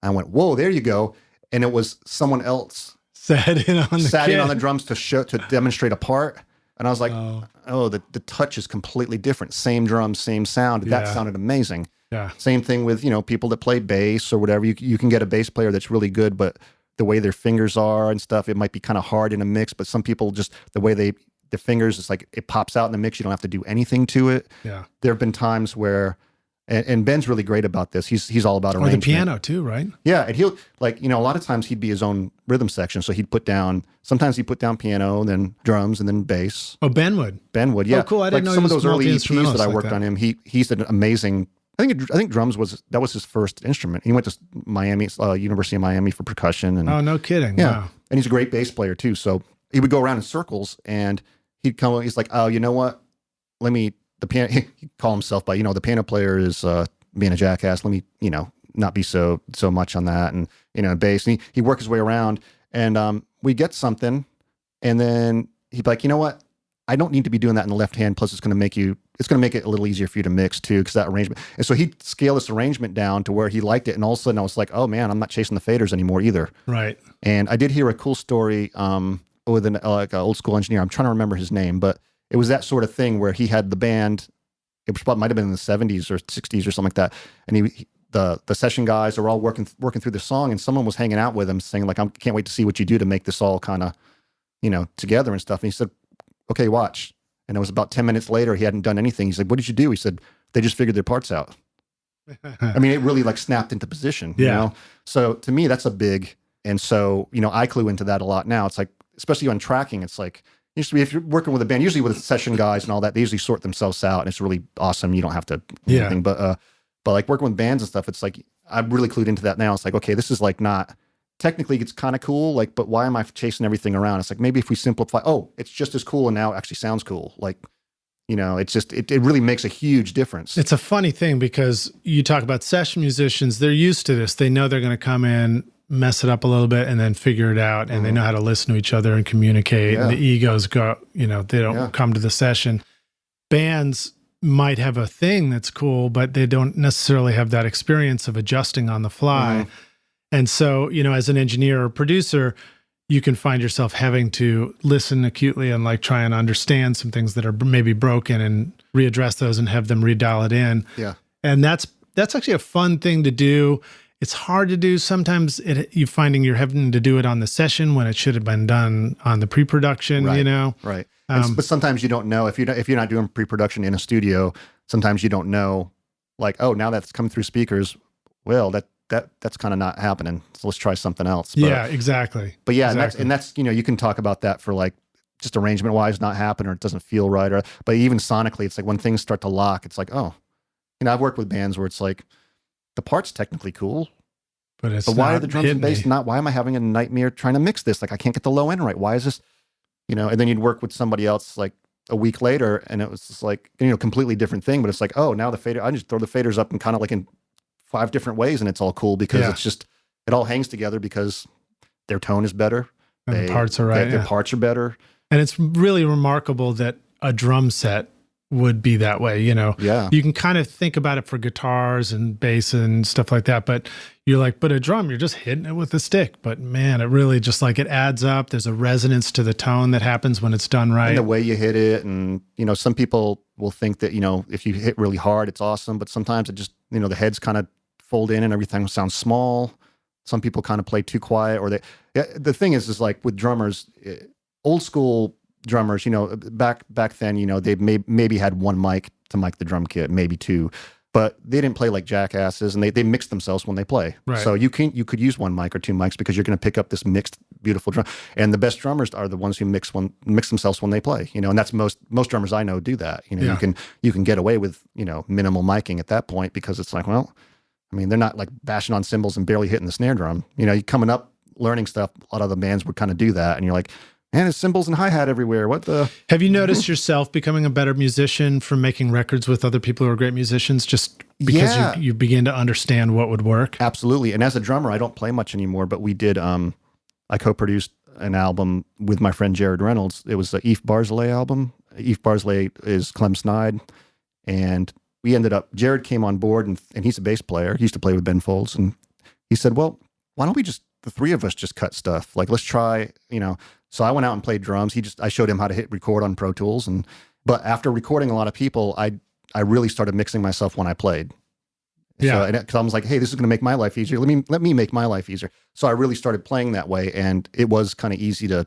I went, whoa, there you go. And it was someone else sat in on the drums to demonstrate a part. And I was like, the touch is completely different. Same drums, same sound. That sounded amazing. Yeah. Same thing with, people that play bass or whatever. You can get a bass player that's really good, but the way their fingers are and stuff, it might be kind of hard in a mix. But some people just, the way the fingers, it's like it pops out in the mix. You don't have to do anything to it. Yeah. There have been times where, and Ben's really great about this. He's all about arrangement. Or the piano too, right? Yeah, and he'll a lot of times he'd be his own rhythm section. So sometimes he'd put down piano, then drums, and then bass. Oh, Ben would, yeah. Oh, cool. I didn't know some he of was those early EPs that I like worked on him. He's an amazing. I think drums was his first instrument. He went to University of Miami for percussion. And oh, no kidding! Yeah, wow. And he's a great bass player too. So he would go around in circles, and he's like, oh, you know what? The piano. He'd call himself by the piano player is being a jackass. Let me not be so much on that, and bass. And he work his way around, and we get something, and then he'd be like, you know what? I don't need to be doing that in the left hand. Plus, it's going to make it a little easier for you to mix too, because that arrangement. And so he'd scale this arrangement down to where he liked it, and all of a sudden I was like, oh man, I'm not chasing the faders anymore either. Right. And I did hear a cool story with an old school engineer. I'm trying to remember his name, but it was that sort of thing where he had the band. Might have been in the 70s or 60s or something like that, and the session guys are all working through the song, and someone was hanging out with him saying like, I can't wait to see what you do to make this all kind of together and stuff. And he said, okay, watch. And it was about 10 minutes later, he hadn't done anything. He said, what did you do? He said, they just figured their parts out. I mean, it really like snapped into position, So to me, that's a big, and so, I clue into that a lot now. It's like, especially on tracking, it's like, usually if you're working with a band, usually with session guys and all that, they usually sort themselves out, and it's really awesome. You don't have to do anything, but like working with bands and stuff, it's like, I'm really clued into that now. It's like, okay, this is like not, technically it's kind of cool, like, but why am I chasing everything around? It's like, maybe if we simplify, it's just as cool, and now it actually sounds cool. Like, it's just, it really makes a huge difference. It's a funny thing because you talk about session musicians, they're used to this. They know they're going to come in, mess it up a little bit, and then figure it out. And they know how to listen to each other and communicate. And the egos go, they don't come to the session. Bands might have a thing that's cool, but they don't necessarily have that experience of adjusting on the fly. And so, as an engineer or producer, you can find yourself having to listen acutely and like try and understand some things that are maybe broken and readdress those and have them redial it in. Yeah. And that's actually a fun thing to do. It's hard to do. Sometimes you're finding you're having to do it on the session when it should have been done on the pre-production, Right. But sometimes you don't know if you're not doing pre-production in a studio. Sometimes you don't know, like, oh, now that's coming through speakers. Well, that's kind of not happening. So let's try something else. But, yeah, exactly. But yeah, exactly. and that's you can talk about that for like just arrangement wise not happen, or it doesn't feel right, but even sonically, it's like when things start to lock, it's like, oh, I've worked with bands where it's like the part's technically cool, but why are the drums and bass not? Why am I having a nightmare trying to mix this? Like I can't get the low end right. Why is this? And then you'd work with somebody else like a week later, and it was just like completely different thing. But it's like, oh, now the fader, I just throw the faders up and kind of like in 5 different ways, and it's all cool because it's just, it all hangs together because their tone is better. And the parts are right. Their parts are better. And it's really remarkable that a drum set would be that way, Yeah. You can kind of think about it for guitars and bass and stuff like that, but you're like, but a drum, you're just hitting it with a stick. But man, it really just like it adds up. There's a resonance to the tone that happens when it's done right. And the way you hit it. And, some people will think that, if you hit really hard, it's awesome. But sometimes it just, the heads kind of fold in and everything sounds small. Some people kind of play too quiet, or the thing is like with drummers, old school drummers, back then, they maybe had one mic to mic the drum kit, maybe 2, but they didn't play like jackasses, and they mix themselves when they play. Right. So you could use one mic or 2 mics because you're going to pick up this mixed, beautiful drum. And the best drummers are the ones who mix themselves when they play. And that's most drummers I know do that. You can get away with minimal miking at that point because it's like, well, I mean, they're not like bashing on cymbals and barely hitting the snare drum. You coming up, learning stuff, a lot of the bands would kind of do that. And you're like, man, there's cymbals and hi-hat everywhere. What the? Have you noticed yourself becoming a better musician from making records with other people who are great musicians just because you begin to understand what would work? Absolutely. And as a drummer, I don't play much anymore, but we did, I co-produced an album with my friend Jared Reynolds. It was the Eve Barzelay album. Eve Barzelay is Clem Snide. And we ended up, Jared came on board, and he's a bass player. He used to play with Ben Folds. And he said, well, why don't we the 3 of us just cut stuff? Like, let's try, So I went out and played drums. I showed him how to hit record on Pro Tools. But after recording a lot of people, I really started mixing myself when I played. Yeah. Because I was like, hey, this is going to make my life easier. Let me make my life easier. So I really started playing that way, and it was kind of easy to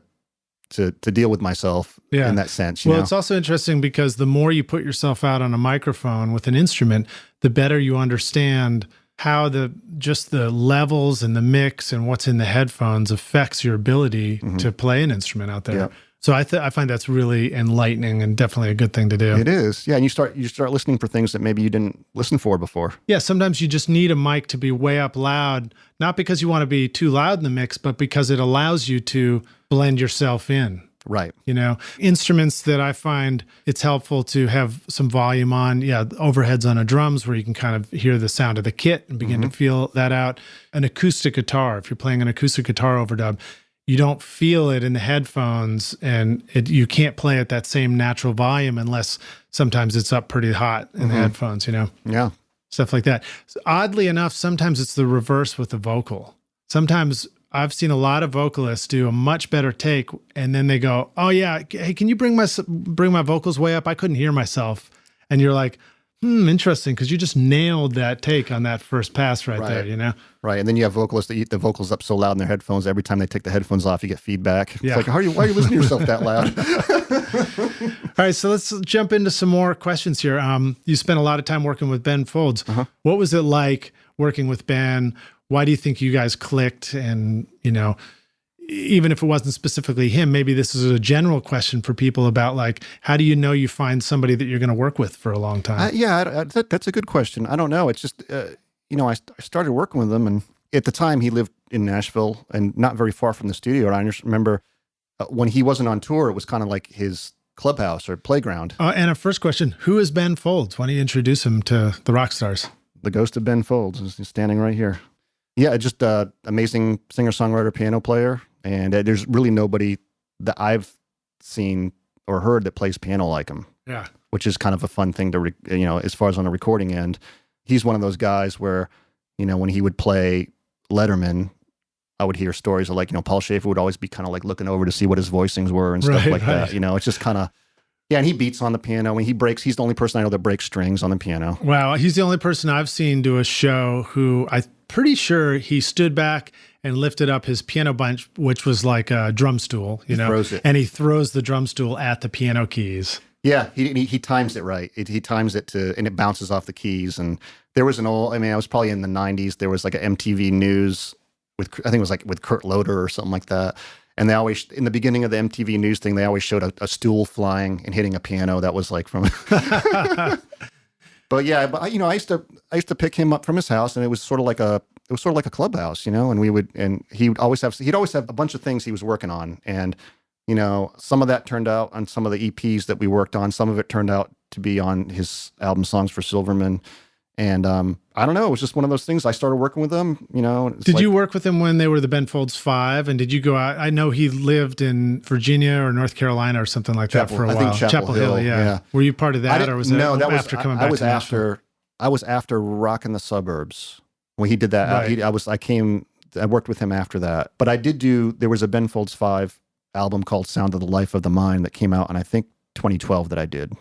deal with myself in that sense. Well, it's also interesting because the more you put yourself out on a microphone with an instrument, the better you understand how the levels and the mix and what's in the headphones affects your ability to play an instrument out there. Yeah. So I find that's really enlightening and definitely a good thing to do. It is. Yeah. And you start listening for things that maybe you didn't listen for before. Yeah. Sometimes you just need a mic to be way up loud, not because you want to be too loud in the mix, but because it allows you to blend yourself in. Right. Instruments that I find it's helpful to have some volume on. Yeah, overheads on a drums where you can kind of hear the sound of the kit and begin to feel that out. An acoustic guitar, if you're playing an acoustic guitar overdub, you don't feel it in the headphones, and you can't play at that same natural volume unless sometimes it's up pretty hot in the headphones, Yeah. Stuff like that. So oddly enough, sometimes it's the reverse with the vocal. Sometimes I've seen a lot of vocalists do a much better take, and then they go, "Oh yeah, hey, can you bring my vocals way up? I couldn't hear myself." And you're like, interesting, because you just nailed that take on that first pass right there, Right. And then you have vocalists that eat the vocals up so loud in their headphones, every time they take the headphones off, you get feedback. Yeah. It's like, why are you listening to yourself that loud? All right, so let's jump into some more questions here. You spent a lot of time working with Ben Folds. What was it like working with Ben? Why do you think you guys clicked? And, even if it wasn't specifically him, maybe this is a general question for people about, like, how do you know you find somebody that you're going to work with for a long time? That's a good question. I don't know. It's just, I started working with him, and at the time he lived in Nashville and not very far from the studio. And I just remember when he wasn't on tour, it was kind of like his clubhouse or playground. And a first question, who is Ben Folds? Why don't you introduce him to the rock stars? The ghost of Ben Folds is standing right here. Yeah, just amazing singer-songwriter, piano player. And there's really nobody that I've seen or heard that plays piano like him. Yeah. Which is kind of a fun thing to, as far as on the recording end. He's one of those guys where, when he would play Letterman, I would hear stories of, like, Paul Schaefer would always be kind of like looking over to see what his voicings were and stuff like that. It's just kind of, and he beats on the piano. When he's the only person I know that breaks strings on the piano. Wow. He's the only person I've seen do a show who I'm pretty sure he stood back and lifted up his piano bench, which was like a drum stool, throws it. And he throws the drum stool at the piano keys. Yeah, he times it right. He times it and it bounces off the keys. And there was I was probably in the 90s. There was like an MTV News I think it was like with Kurt Loder or something like that. And they always, in the beginning of the MTV News thing, they always showed a stool flying and hitting a piano. That was like from. But yeah, I used to pick him up from his house, and it was sort of like a clubhouse, and he'd always have a bunch of things he was working on, and some of that turned out on some of the EPs that we worked on. Some of it turned out to be on his album Songs for Silverman. And I don't know, it was just one of those things. I started working with them, Did you work with him when they were the Ben Folds 5? And did you go out? I know he lived in Virginia or North Carolina or something like that for a while. I think Chapel Hill, yeah. Were you part of that, or was that after coming back to Nashville? I was after Rockin' the Suburbs when he did that. Right. I worked with him after that. But there was a Ben Folds 5 album called Sound of the Life of the Mind that came out in, I think, 2012 that I did.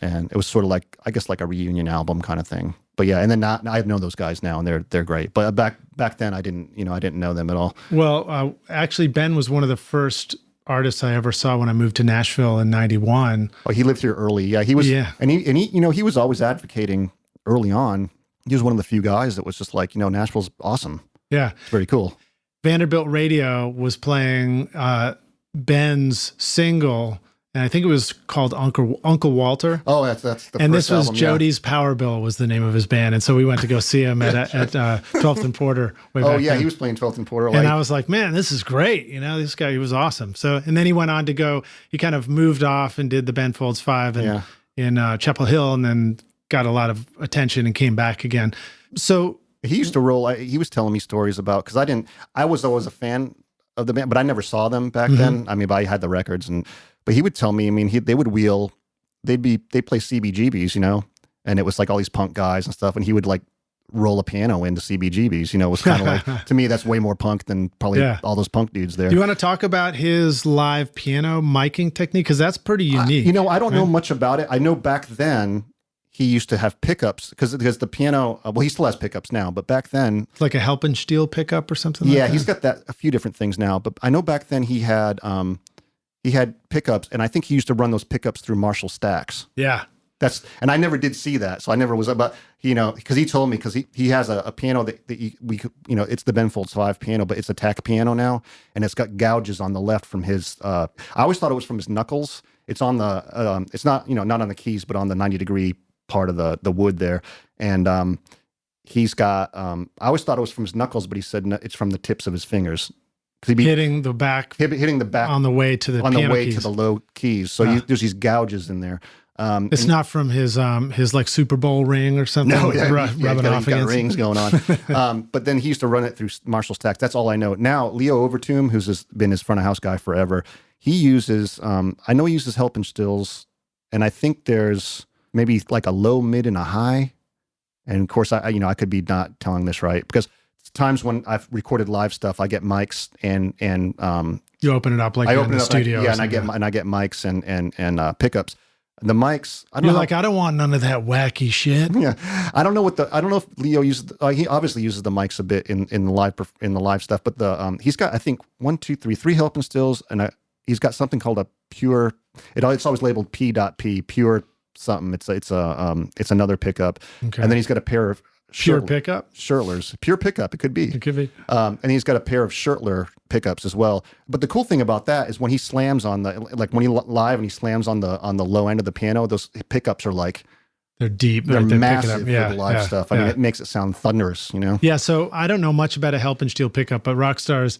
And it was sort of like, I guess, like a reunion album kind of thing. But yeah, and then I know those guys now, and they're great. But back then, I didn't know them at all. Well, actually, Ben was one of the first artists I ever saw when I moved to Nashville in '91. Oh, he lived here early. Yeah, he was. Yeah, and he was always advocating early on. He was one of the few guys that was just like, Nashville's awesome. Yeah, it's very cool. Vanderbilt Radio was playing Ben's single. And I think it was called Uncle Walter. Oh, that's the first And this was album, Jody's Power Bill was the name of his band. And so we went to go see him at 12th and Porter. He was playing 12th and Porter. And I was like, man, this is great. This guy, he was awesome. So, and then he went on to he kind of moved off and did the Ben Folds 5 in Chapel Hill, and then got a lot of attention and came back again. So he used to roll. He was telling me stories about, because I was always a fan of the band, but I never saw them back then. I mean, but I had the records, but he would tell me, they would they'd play CBGBs, and it was like all these punk guys and stuff, and he would like roll a piano into CBGBs, it was kind of like, to me, that's way more punk than probably all those punk dudes there. Do you want to talk about his live piano miking technique? Because that's pretty unique. I don't know much about it. I know back then he used to have pickups because the piano, he still has pickups now, but back then. It's like a Helpenstiel pickup or something like that? Yeah, he's got a few different things now, but I know back then he had pickups, and I think he used to run those pickups through Marshall stacks. Yeah. And I never did see that, so I never was about, because he told me, because he has a piano that it's the Ben Folds 5 piano, but it's a tack piano now, and it's got gouges on the left from his, I always thought it was from his knuckles. It's on the, it's not, not on the keys, but on the 90-degree part of the wood there. And he's got, I always thought it was from his knuckles, but he said no, it's from the tips of his fingers. he'd be hitting the back on the way to the piano keys. To the low keys. So there's these gouges in there. It's not from his like Super Bowl ring or something. No, rubbing off got against rings going on. But then he used to run it through Marshall stacks. That's all I know. Now Leo Overtomb, who's been his front of house guy forever, he uses. I know he uses Helping Stills, and I think there's maybe like a low, mid, and a high. And of course, I could be not telling this right because times when I've recorded live stuff, I get mics and you open it up like you're in the studio. And I get mics and pickups. The mics, I don't want none of that wacky shit. Yeah, I don't know if Leo uses. He obviously uses the mics a bit in the live stuff, but he's got I think 3 Helping Stills, and he's got something called a pure. It's always labeled P.P pure something. It's another pickup, okay. And then he's got a pair of pure pickup Shirtlers. Pure pickup. It could be. And he's got a pair of Shirtler pickups as well. But the cool thing about that is when he slams on when he live and he slams on the low end of the piano, those pickups are like they're deep. They're massive for the live stuff. I mean, it makes it sound thunderous, Yeah. So I don't know much about a Helping Steel pickup, but Rockstars,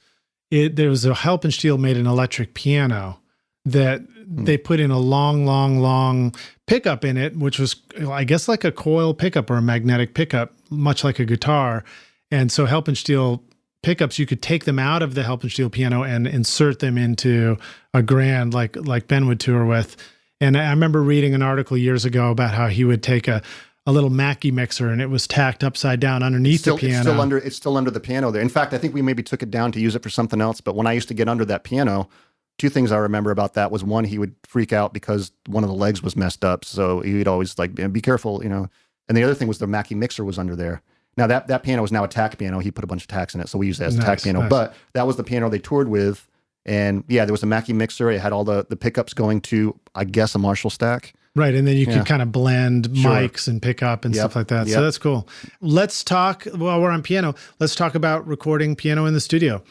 there was a Helping Steel made an electric piano that they put in a long pickup in it, which was, I guess, like a coil pickup or a magnetic pickup, much like a guitar. And so Helping Steel pickups, you could take them out of the Helping Steel piano and insert them into a grand, like Ben would tour with. And I remember reading an article years ago about how he would take a little Mackie mixer and it was tacked upside down underneath the piano. It's still under the piano there. In fact, I think we maybe took it down to use it for something else. But when I used to get under that piano, two things I remember about that was one, he would freak out because one of the legs was messed up. So he'd always like, be careful, And the other thing was the Mackie mixer was under there. Now that piano is now a tack piano. He put a bunch of tacks in it. So we use it as a tack piano, but that was the piano they toured with. And yeah, there was a Mackie mixer. It had all the pickups going to, I guess, a Marshall stack. Right. And then you could kind of blend mics and pick up and stuff like that. So that's cool. Let's talk, while we're on piano, let's talk about recording piano in the studio.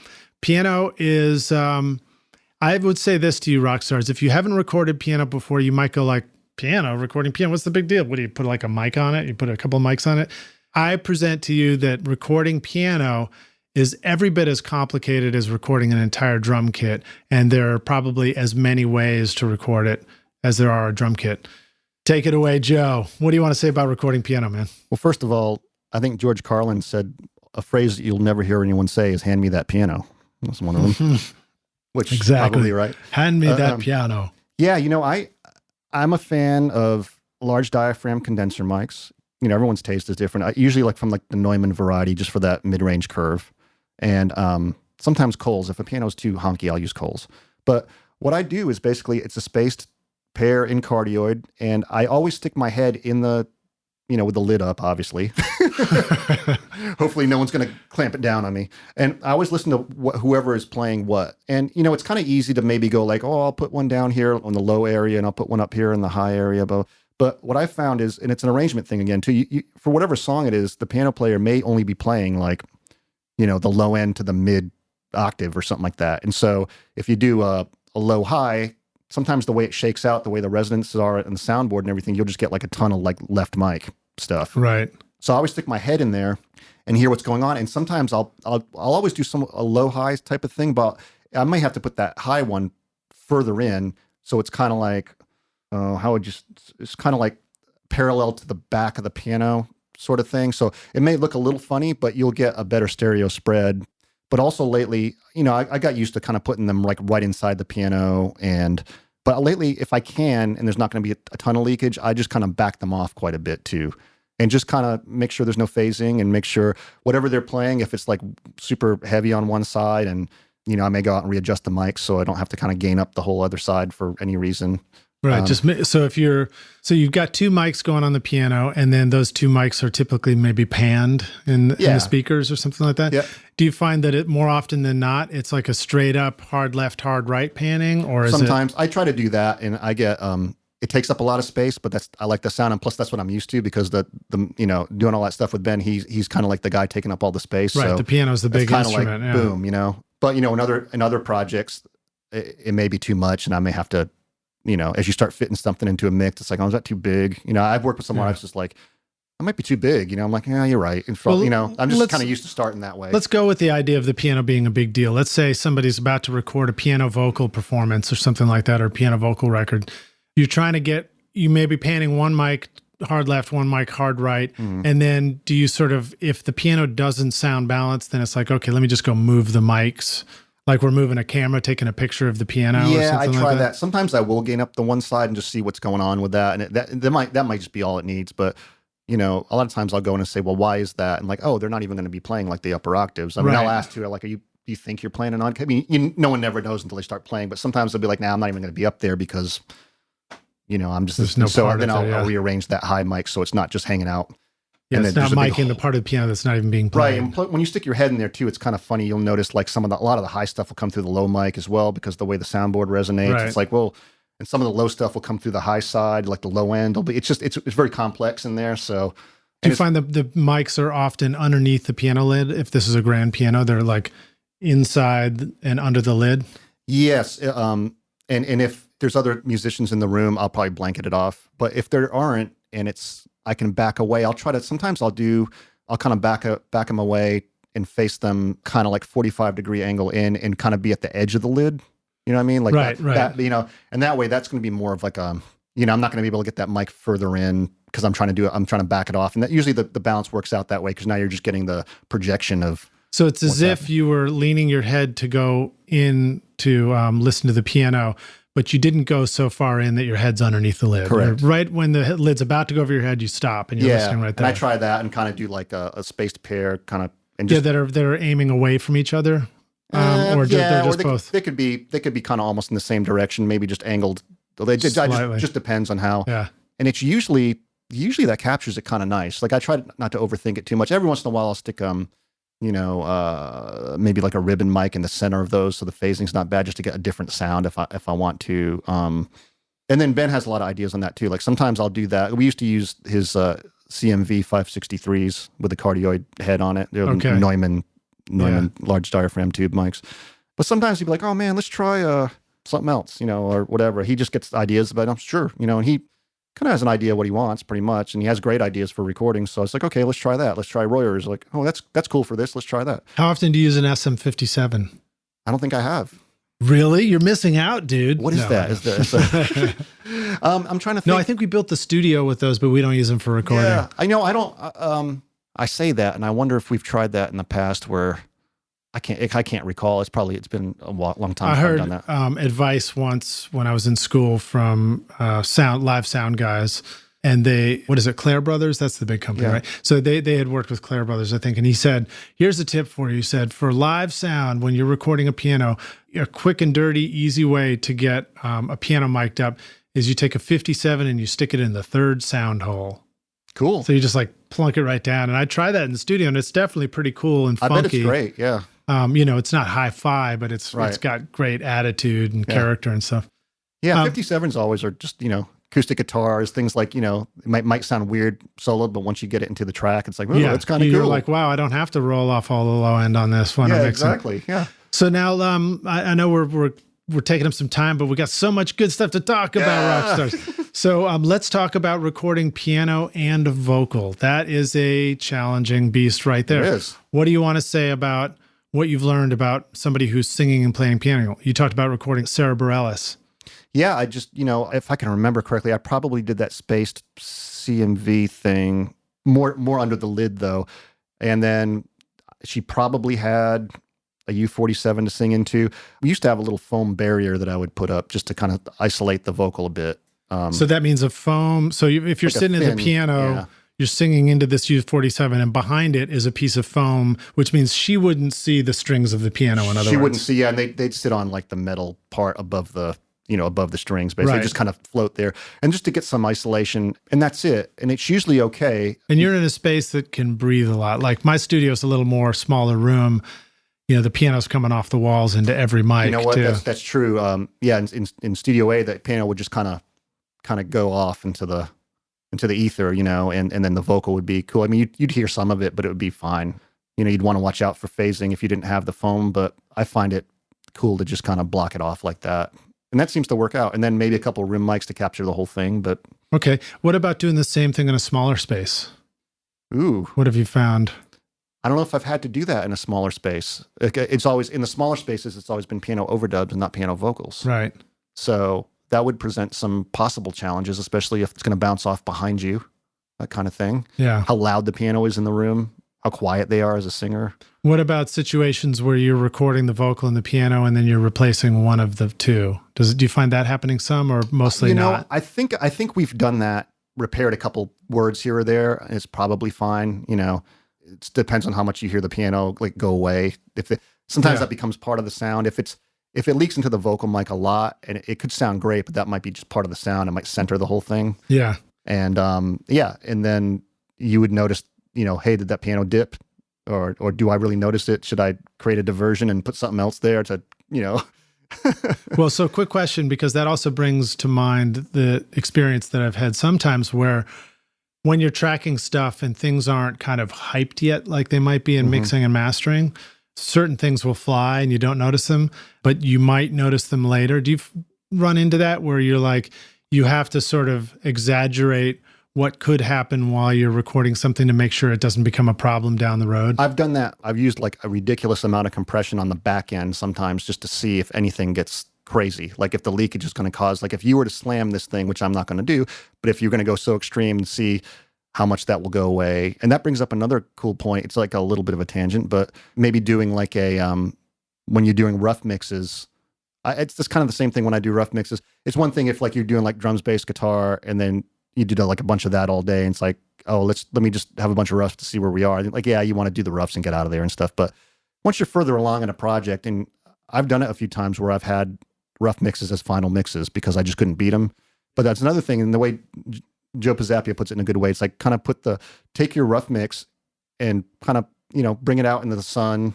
Piano is, I would say this to you, rock stars. If you haven't recorded piano before, you might go like, recording piano, what's the big deal? What do you put like a mic on it? You put a couple of mics on it? I present to you that recording piano is every bit as complicated as recording an entire drum kit. And there are probably as many ways to record it as there are a drum kit. Take it away, Joe. What do you want to say about recording piano, man? Well, first of all, I think George Carlin said a phrase that you'll never hear anyone say is, hand me that piano. That's one of them. Which is probably right. Hand me that piano. Yeah, I'm a fan of large diaphragm condenser mics. Everyone's taste is different. I usually like from like the Neumann variety just for that mid-range curve. And sometimes Coles. If a piano's too honky, I'll use Coles. But what I do is basically it's a spaced pair in cardioid, and I always stick my head in the, with the lid up, obviously. Hopefully no one's going to clamp it down on me. And I always listen to whoever is playing what. And, it's kind of easy to maybe go like, oh, I'll put one down here on the low area and I'll put one up here in the high area. But what I found is, and it's an arrangement thing again, too, you, for whatever song it is, the piano player may only be playing like, the low end to the mid octave or something like that. And so if you do a low high, sometimes the way it shakes out, the way the resonances are and the soundboard and everything, you'll just get like a ton of like left mic stuff. Right. So I always stick my head in there and hear what's going on. And sometimes I'll always do a low high type of thing, but I may have to put that high one further in. So it's kind of like, it's kind of like parallel to the back of the piano sort of thing. So it may look a little funny, but you'll get a better stereo spread. But also lately, I got used to kind of putting them like right inside the piano. But lately, if I can, and there's not going to be a ton of leakage, I just kind of back them off quite a bit too. And just kind of make sure there's no phasing and make sure whatever they're playing, if it's like super heavy on one side and, I may go out and readjust the mic so I don't have to kind of gain up the whole other side for any reason. Right. So you've got two mics going on the piano, and then those two mics are typically maybe panned in the speakers or something like that. Yeah. Do you find that it more often than not, it's like a straight up hard left, hard right panning, or is sometimes I try to do that, and I get it takes up a lot of space, but I like the sound, and plus that's what I'm used to because the doing all that stuff with Ben, he's kind of like the guy taking up all the space. Right. So the piano's the big instrument. Like, boom, But in other projects, it may be too much, and I may have to. As you start fitting something into a mix, it's like, oh, is that too big? I've worked with someone, I was just like, I might be too big. I'm like, yeah, you're right. And Well, I'm just kind of used to starting that way. Let's go with the idea of the piano being a big deal. Let's say somebody's about to record a piano vocal performance or something like that, or a piano vocal record. You may be panning one mic hard left, one mic hard right. And then do you sort of, if the piano doesn't sound balanced, then it's like, okay, let me just go move the mics. Like we're moving a camera, taking a picture of the piano or Yeah, I something try like that. Sometimes I will gain up the one side and just see what's going on with that. And that might just be all it needs. But, a lot of times I'll go in and say, well, why is that? And like, oh, they're not even going to be playing like the upper octaves. I mean, I'll ask too, like, do you think you're playing an odd? I mean, no one never knows until they start playing. But sometimes they'll be like, nah, I'm not even going to be up there because, I'm just, there's no so part then of it, I'll rearrange that high mic so it's not just hanging out. Yeah, and it's not miking the part of the piano that's not even being played. Right, and when you stick your head in there too, it's kind of funny. You'll notice like a lot of the high stuff will come through the low mic as well because the way the soundboard resonates. Right. It's like, well, and some of the low stuff will come through the high side, like the low end. It's very complex in there. So do you find that the mics are often underneath the piano lid? If this is a grand piano, they're like inside and under the lid? Yes. And if there's other musicians in the room, I'll probably blanket it off. But if there aren't, and I can back away, sometimes I'll kind of back them away and face them kind of like 45-degree angle in and kind of be at the edge of the lid. You know what I mean? Like right. that, and that way that's going to be more of like I'm not going to be able to get that mic further in because I'm trying to back it off. And that usually the balance works out that way because now you're just getting the projection of. So it's as if you were leaning your head to go in to listen to the piano, but you didn't go so far in that your head's underneath the lid. Correct. Right when the lid's about to go over your head, you stop and you're listening right there. And I try that and kind of do like a spaced pair kind of. And just, that are aiming away from each other, or they're just both. They could be kind of almost in the same direction, maybe just angled. Just depends on how. Yeah. And it's usually that captures it kind of nice. Like I try not to overthink it too much. Every once in a while, I'll stick maybe like a ribbon mic in the center of those, so the phasing's not bad, just to get a different sound if I want to. And then Ben has a lot of ideas on that too. Like sometimes I'll do that. We used to use his CMV 563s with the cardioid head on it. They're Neumann large diaphragm tube mics. But sometimes he'd be like, "Oh man, let's try something else," or whatever. He just gets ideas about. I'm sure, and he kind of has an idea what he wants pretty much, and he has great ideas for recording. So it's like, okay, let's try that. Let's try Royers. Like, oh, that's cool for this. Let's try that. How often do you use an SM57? I don't think I have. Really? You're missing out, dude. What is that? Is there? I'm trying to think. No, I think we built the studio with those, but we don't use them for recording. Yeah, I know. I don't. I say that, and I wonder if we've tried that in the past where I can't recall. It's been a long time since I've done that. I heard advice once when I was in school from live sound guys. And what is it, Clare Brothers? That's the big company, right? So they had worked with Clare Brothers, I think. And he said, here's a tip for you. He said, for live sound, when you're recording a piano, a quick and dirty, easy way to get a piano mic'd up is you take a 57 and you stick it in the third sound hole. Cool. So you just like plunk it right down. And I tried that in the studio, and it's definitely pretty cool and funky. I bet it's great, yeah. It's not hi-fi, but it's got great attitude and character and stuff. Yeah, 57s always are just, acoustic guitars, things like, it might sound weird solo, but once you get it into the track, it's like, oh, it's kind of cool. You're like, wow, I don't have to roll off all the low end on this one. Yeah, exactly. Yeah. So now I know we're taking up some time, but we got so much good stuff to talk about, rock stars. So let's talk about recording piano and vocal. That is a challenging beast right there. It is. What do you want to say about what you've learned about somebody who's singing and playing piano? You talked about recording Sarah Bareilles. Yeah, I just, if I can remember correctly, I probably did that spaced CMV thing more under the lid though. And then she probably had a U47 to sing into. We used to have a little foam barrier that I would put up just to kind of isolate the vocal a bit. So that means a foam. So if you're like sitting at the piano, you're singing into this U47, and behind it is a piece of foam, which means she wouldn't see the strings of the piano. In other words, she wouldn't see. Yeah, and they'd sit on like the metal part above the strings, basically. They just kind of float there, and just to get some isolation, and that's it. And it's usually okay. And you're in a space that can breathe a lot. Like my studio is a little more smaller room. The piano's coming off the walls into every mic. You know what? Too. That's true. In Studio A, that piano would just kind of go off into the ether, and then the vocal would be cool. I mean, you'd hear some of it, but it would be fine. You'd want to watch out for phasing if you didn't have the foam, but I find it cool to just kind of block it off like that. And that seems to work out. And then maybe a couple of rim mics to capture the whole thing. But okay. What about doing the same thing in a smaller space? Ooh. What have you found? I don't know if I've had to do that in a smaller space. It's always, in the smaller spaces, it's always been piano overdubs and not piano vocals. Right. So that would present some possible challenges, especially if it's going to bounce off behind you, that kind of thing. Yeah. How loud the piano is in the room, how quiet they are as a singer. What about situations where you're recording the vocal and the piano and then you're replacing one of the two? Do you find that happening some or mostly not? I think we've done that, repaired a couple words here or there, and it's probably fine. It depends on how much you hear the piano like go away. Sometimes that becomes part of the sound. If it leaks into the vocal mic a lot, and it could sound great, but that might be just part of the sound. It might center the whole thing. Yeah. And and then you would notice, hey, did that piano dip? Or do I really notice it? Should I create a diversion and put something else there to, Well, so quick question, because that also brings to mind the experience that I've had sometimes where when you're tracking stuff and things aren't kind of hyped yet, like they might be in mixing and mastering, certain things will fly and you don't notice them, but you might notice them later. Do you run into that where you're like, you have to sort of exaggerate what could happen while you're recording something to make sure it doesn't become a problem down the road? I've done that. I've used like a ridiculous amount of compression on the back end sometimes just to see if anything gets crazy. Like if the leakage is going to cause, like if you were to slam this thing, which I'm not going to do, but if you're going to go so extreme and see how much that will go away. And that brings up another cool point. It's like a little bit of a tangent, but maybe doing like when you're doing rough mixes, it's just kind of the same thing when I do rough mixes. It's one thing if like you're doing like drums, bass, guitar, and then you do like a bunch of that all day. And it's like, oh, let me just have a bunch of roughs to see where we are. Like, yeah, you want to do the roughs and get out of there and stuff. But once you're further along in a project, and I've done it a few times where I've had rough mixes as final mixes because I just couldn't beat them. But that's another thing. And the way Joe Pizzapia puts it in a good way, it's like kind of take your rough mix and kind of, bring it out into the sun,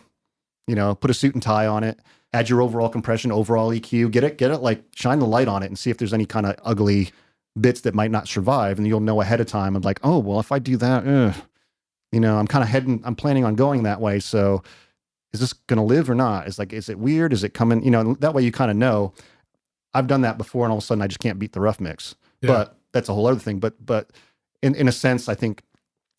put a suit and tie on it, add your overall compression, overall EQ, get it like shine the light on it and see if there's any kind of ugly bits that might not survive. And you'll know ahead of time. I'm like, oh, well, if I do that, I'm planning on going that way. So is this going to live or not? Is it weird? Is it coming? That way you kind of know. I've done that before and all of a sudden I just can't beat the rough mix. Yeah. But that's a whole other thing. But in a sense, I think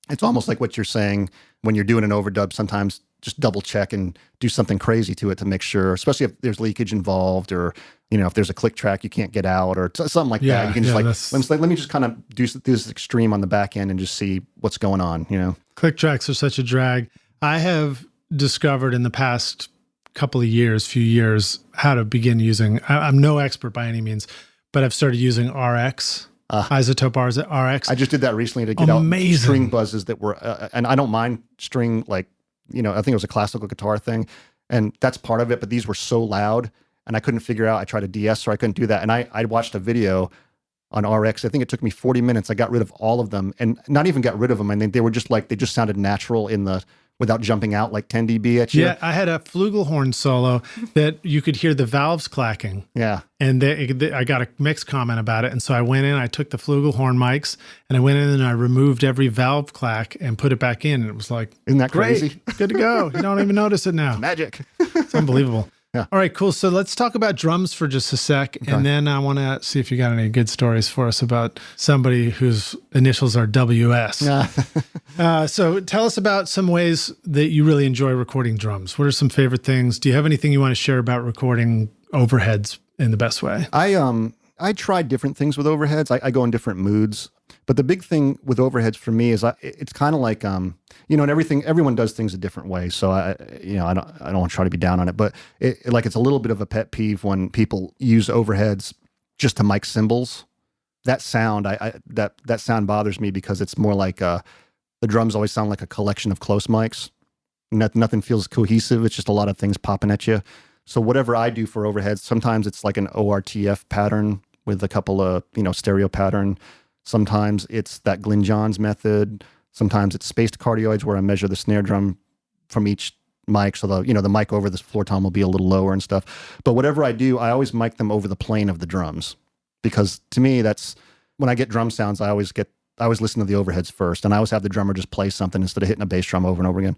it's almost like what you're saying when you're doing an overdub, sometimes just double check and do something crazy to it to make sure, especially if there's leakage involved or, if there's a click track you can't get out or something like that. You can just let me just kind of do this extreme on the back end and just see what's going on, Click tracks are such a drag. I have discovered in the past few years, how to begin using, I'm no expert by any means, but I've started using RX, isotope RX. I just did that recently to get out string buzzes that were, and I don't mind string, like, I think it was a classical guitar thing, and that's part of it, but these were so loud, and I couldn't figure out, I tried to de-ess, or I couldn't do that, and I watched a video on RX. I think it took me 40 minutes. I got rid of all of them, and not even got rid of them. I mean, they were just like, they just sounded natural without jumping out like 10 dB at you. Yeah, I had a flugelhorn solo that you could hear the valves clacking. Yeah. And I got a mixed comment about it. And so I went in, I took the flugelhorn mics, and I went in and I removed every valve clack and put it back in. And it was like, isn't that great, crazy? Good to go. You don't even notice it now. It's magic. It's unbelievable. Yeah. All right, cool. So let's talk about drums for just a sec. Okay. And then I want to see if you got any good stories for us about somebody whose initials are WS. Yeah. So tell us about some ways that you really enjoy recording drums. What are some favorite things? Do you have anything you want to share about recording overheads in the best way? I try different things with overheads. I go in different moods. But the big thing with overheads for me is it's kind of like, and everyone does things a different way. So I don't want to try to be down on it, but it's a little bit of a pet peeve when people use overheads just to mic cymbals. That sound, that sound bothers me because it's more like the drums always sound like a collection of close mics. Nothing feels cohesive. It's just a lot of things popping at you. So whatever I do for overheads, sometimes it's like an ORTF pattern with a couple of, stereo pattern. Sometimes it's that Glyn Johns method. Sometimes it's spaced cardioids where I measure the snare drum from each mic. So the mic over this floor tom will be a little lower and stuff. But whatever I do, I always mic them over the plane of the drums. Because to me, that's when I get drum sounds, I always listen to the overheads first. And I always have the drummer just play something instead of hitting a bass drum over and over again.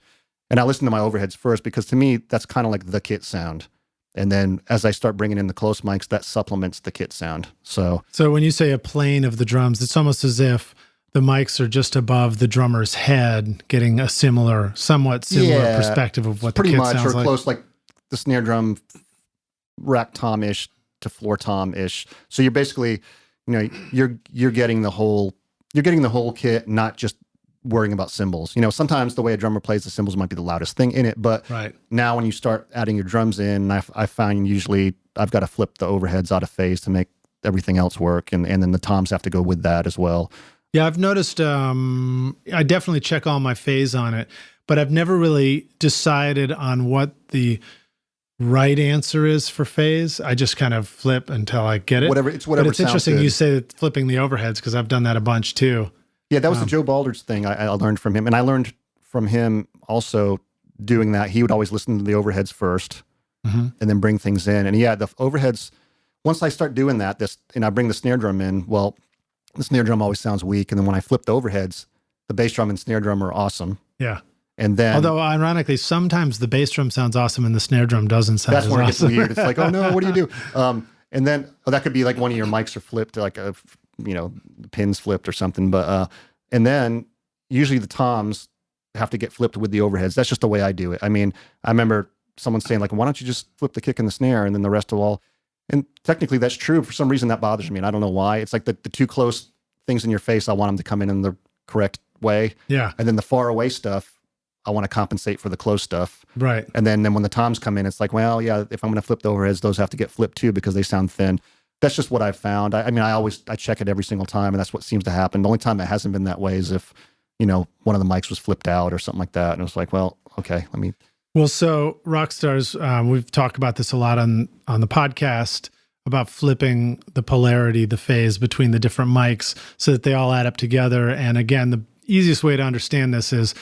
And I listen to my overheads first because to me, that's kind of like the kit sound. And then as I start bringing in the close mics, that supplements the kit sound. So when you say a plane of the drums, it's almost as if the mics are just above the drummer's head, getting a somewhat similar perspective of what the kit sounds like. Pretty much, or close, like the snare drum rack tom-ish to floor tom-ish. So you're basically, you're getting the whole kit, not just worrying about cymbals. Sometimes the way a drummer plays, the cymbals might be the loudest thing in it, but now when you start adding your drums in, I find usually I've got to flip the overheads out of phase to make everything else work, and then the toms have to go with that as well. Yeah, I've noticed, I definitely check all my phase on it, but I've never really decided on what the right answer is for phase. I just kind of flip until I get it. Whatever But it's sounds interesting good. you say that flipping the overheads, because I've done that a bunch too. Yeah, that was the Joe Baldridge thing I learned from him. And I learned from him also doing that. He would always listen to the overheads first and then bring things in. And yeah, the overheads, once I start doing that, and I bring the snare drum in, well, the snare drum always sounds weak. And then when I flip the overheads, the bass drum and snare drum are awesome. Yeah. And then, although ironically, sometimes the bass drum sounds awesome and the snare drum doesn't sound that's as when it awesome. gets weird. It's like, oh no, what do you do? And then that could be like one of your mics are flipped, like the pins flipped or something. But and then usually the toms have to get flipped with the overheads. That's just the way I do it. I mean, I remember someone saying like, why don't you just flip the kick and the snare and then the rest of all? And technically that's true. For some reason that bothers me, and I don't know why. It's like the too close things in your face, I want them to come in the correct way. Yeah. And then the far away stuff, I want to compensate for the close stuff. Right. And then when the toms come in, it's like, well, yeah, if I'm going to flip the overheads, those have to get flipped too because they sound thin. That's just what I've found. I mean, I check it every single time, and that's what seems to happen. The only time it hasn't been that way is if, one of the mics was flipped out or something like that. And it was like, well, okay, let me. Well, so Rockstars, we've talked about this a lot on the podcast about flipping the polarity, the phase between the different mics so that they all add up together. And again, the easiest way to understand this is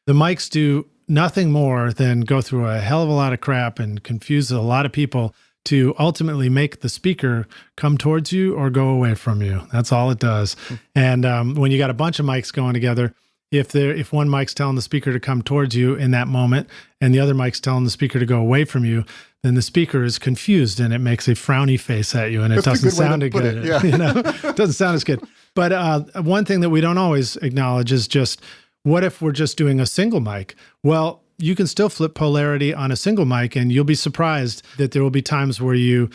the mics do nothing more than go through a hell of a lot of crap and confuse a lot of people to ultimately make the speaker come towards you or go away from you. That's all it does. And when you got a bunch of mics going together, if one mic's telling the speaker to come towards you in that moment and the other mic's telling the speaker to go away from you, then the speaker is confused and it makes a frowny face at you, and it doesn't sound as good. Yeah. It doesn't sound as good. But one thing that we don't always acknowledge is just, what if we're just doing a single mic? Well, you can still flip polarity on a single mic, and you'll be surprised that there will be times where you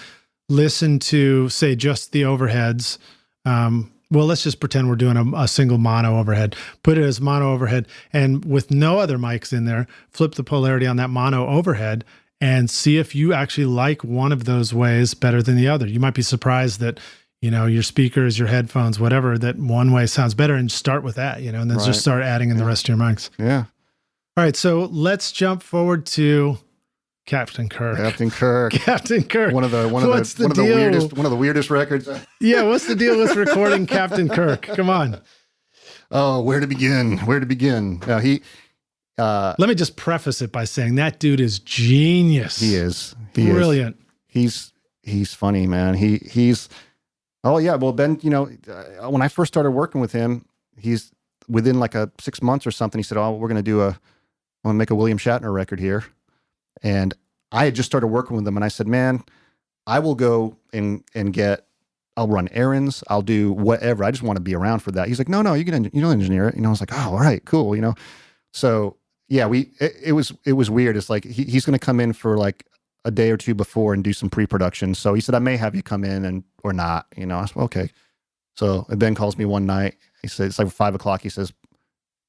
listen to, say, just the overheads. Well, let's just pretend we're doing a single mono overhead. Put it as mono overhead, and with no other mics in there, flip the polarity on that mono overhead and see if you actually like one of those ways better than the other. You might be surprised that, your speakers, your headphones, whatever, that one way sounds better, and start with that, and then just start adding in the rest of your mics. Yeah. All right, so let's jump forward to Captain Kirk. Captain Kirk. Captain Kirk. One of the weirdest records. Yeah, what's the deal with recording Captain Kirk? Come on. Oh, where to begin? Let me just preface it by saying that dude is genius. He is. Brilliant. He's funny, man. Oh yeah. Well, Ben, when I first started working with him, he's within like 6 months or something. He said, "Oh, I'm going to make a William Shatner record here." And I had just started working with him, and I said, "Man, I will go and I'll run errands. I'll do whatever. I just want to be around for that." He's like, "No, you can engineer it." I was like, "Oh, all right, cool." So yeah, it was weird. It's like he's going to come in for like a day or two before and do some pre-production. So he said, "I may have you come in or not." I said, "Okay." So Ben calls me one night. He said, it's like 5:00. He says,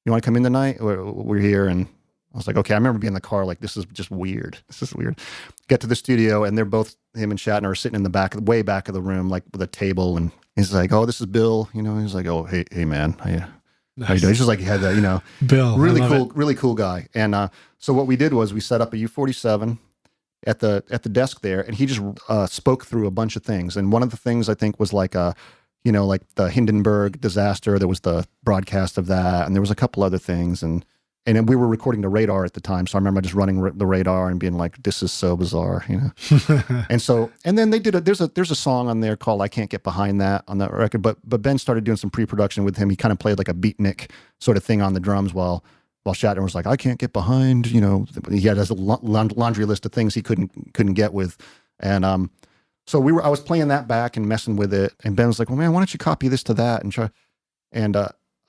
"You want to come in tonight? We're here." And I was like, "Okay." I remember being in the car like, this is just weird. This is weird. Get to the studio, and they're both, him and Shatner, are sitting in the way back of the room, like with a table. And he's like, "Oh, this is Bill." He's like, "Oh, hey man, how you doing?" He's just like, he had that, Bill, really cool guy. And so what we did was we set up a U47 at the desk there, and he just spoke through a bunch of things. And one of the things I think was like like the Hindenburg disaster. There was the broadcast of that, and there was a couple other things, and then we were recording the radar at the time. So I remember just running the radar and being like, "This is so bizarre," and then they did there's a song on there called "I Can't Get Behind That" on that record. But Ben started doing some pre-production with him. He kind of played like a beatnik sort of thing on the drums while Shatner was like, "I can't get behind," he had a laundry list of things he couldn't get with. And so I was playing that back and messing with it. And Ben was like, "Well, man, why don't you copy this to that and try?" And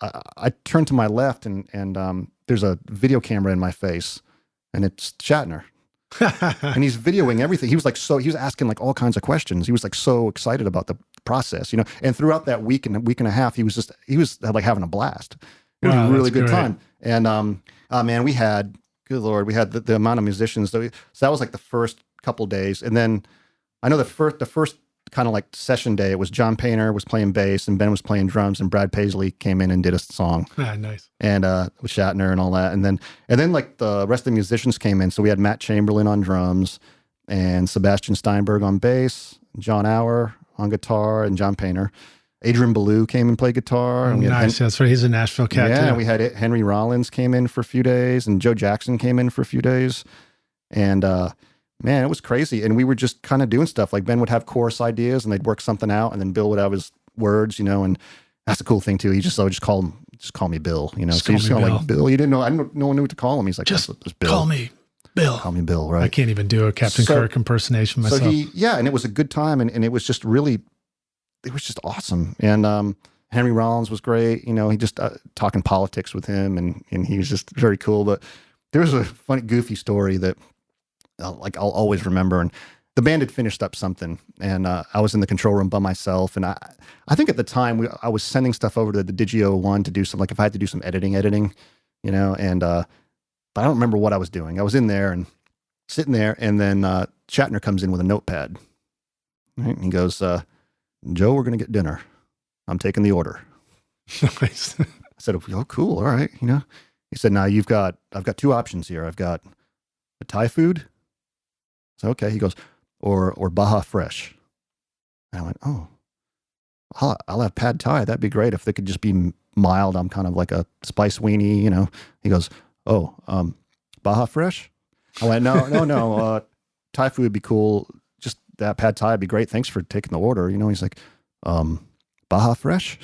I turned to my left and there's a video camera in my face, and it's Shatner. And he's videoing everything. He was asking like all kinds of questions. He was like so excited about the process, And throughout that week and a half, he was like having a blast. It was a really good time. And man, we had, good Lord, we had the amount of musicians. So that was like the first couple days. And then I know the first kind of like session day, it was John Painter was playing bass and Ben was playing drums, and Brad Paisley came in and did a song. Ah, nice. And with Shatner and all that. And then like the rest of the musicians came in. So we had Matt Chamberlain on drums and Sebastian Steinberg on bass, John Auer on guitar, and John Painter. Adrian Ballou came and played guitar. And nice. That's right. He's a Nashville cat too. Yeah, we had Henry Rollins came in for a few days, and Joe Jackson came in for a few days. And man, it was crazy. And we were just kind of doing stuff. Like Ben would have chorus ideas and they'd work something out, and then Bill would have his words, and that's a cool thing too. I would just call me Bill, So you just call like Bill. You didn't know, no one knew what to call him. He's like, just Bill. Call me Bill. Call me Bill, right? I can't even do a Captain Kirk impersonation myself. So and it was a good time, and it was just really, it was just awesome. And Henry Rollins was great. He just talking politics with him, and he was just very cool. But there was a funny, goofy story that I'll always remember. And the band had finished up something, and I was in the control room by myself. And I think at the time I was sending stuff over to the Digio One to do some, like if I had to do some editing, and but I don't remember what I was doing. I was in there and sitting there, and then Shatner comes in with a notepad. Right? And he goes, Joe, we're going to get dinner. I'm taking the order. Nice. I said, oh, cool. All right. He said, now I've got two options here. I've got a Thai food. So, okay. He goes, or Baja Fresh. And I went, oh, I'll have pad Thai. That'd be great if they could just be mild. I'm kind of like a spice weenie, He goes, oh, Baja Fresh? I went, no. Thai food would be cool. Just that pad Thai would be great. Thanks for taking the order. He's like, Baja Fresh?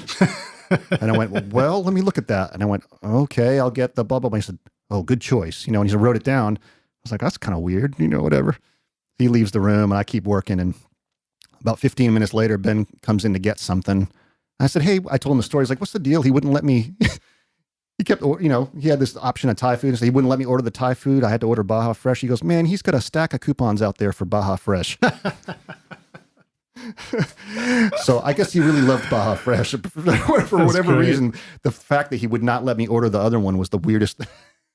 And I went, well, let me look at that. And I went, okay, I'll get the blah, blah, blah. He said, oh, good choice. And he wrote it down. I was like, that's kind of weird, whatever. He leaves the room, and I keep working. And about 15 minutes later, Ben comes in to get something. I said, hey, I told him the story. He's like, what's the deal? He wouldn't let me. He kept, he had this option of Thai food, so he wouldn't let me order the Thai food. I had to order Baja Fresh. He goes, man, he's got a stack of coupons out there for Baja Fresh. So I guess he really loved Baja Fresh. For whatever reason, the fact that he would not let me order the other one was the weirdest.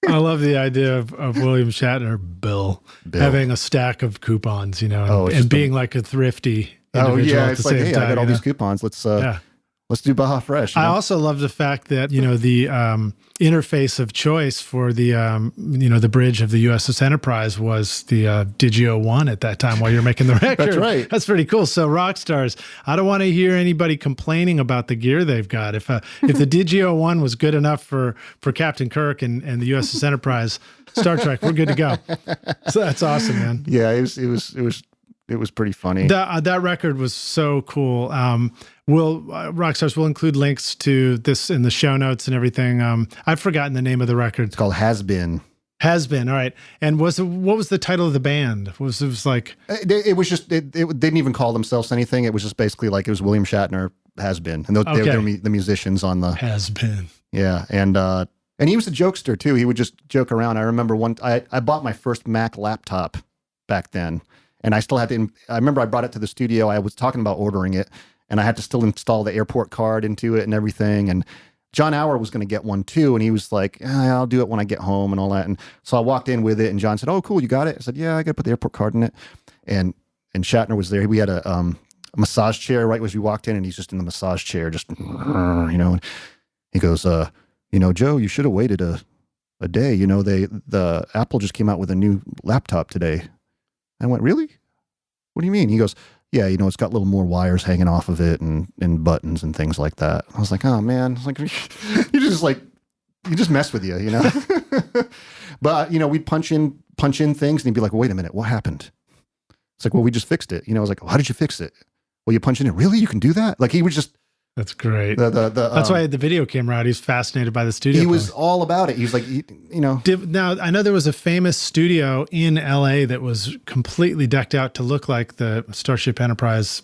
I love the idea of William Shatner, Bill, having a stack of coupons, and being like a thrifty individual. Oh yeah, it's like, hey, I got all these coupons. Let's do Baja Fresh. I also love the fact that, the interface of choice for the, the bridge of the USS Enterprise was the Digio One at that time while you're making the record. That's right. That's pretty cool. So rock stars, I don't want to hear anybody complaining about the gear they've got. If the Digio One was good enough for Captain Kirk and the USS Enterprise, Star Trek, we're good to go. So that's awesome, man. Yeah, it was pretty funny. That record was so cool. Rockstars, we'll include links to this in the show notes and everything. I've forgotten the name of the record. It's called Has Been. Has Been. All right. And what was the title of the band? It was like it was just it didn't even call themselves anything. It was just basically like it was William Shatner Has Been, and they were the musicians on the Has Been. Yeah, and he was a jokester too. He would just joke around. I remember I bought my first Mac laptop back then. And I still had to, I remember I brought it to the studio. I was talking about ordering it, and I had to still install the airport card into it and everything. And John Auer was going to get one too. And he was like, I'll do it when I get home and all that. And so I walked in with it, and John said, oh, cool, you got it? I said, yeah, I got to put the airport card in it. And Shatner was there. We had a massage chair right as we walked in, and he's just in the massage chair, just, and he goes, Joe, you should have waited a day. The Apple just came out with a new laptop today. I went, really? What do you mean? He goes, yeah, it's got little more wires hanging off of it and buttons and things like that. I was like, oh man, it's like you just mess with you, But we'd punch in things, and he'd be like, wait a minute, what happened? It's like, well, we just fixed it. I was like, how did you fix it? Well, you punch it in. Really? You can do that? Like he was just. That's great. That's why I had the video camera out. He was fascinated by the studio. He was all about it. He was like, Now, I know there was a famous studio in LA that was completely decked out to look like the Starship Enterprise.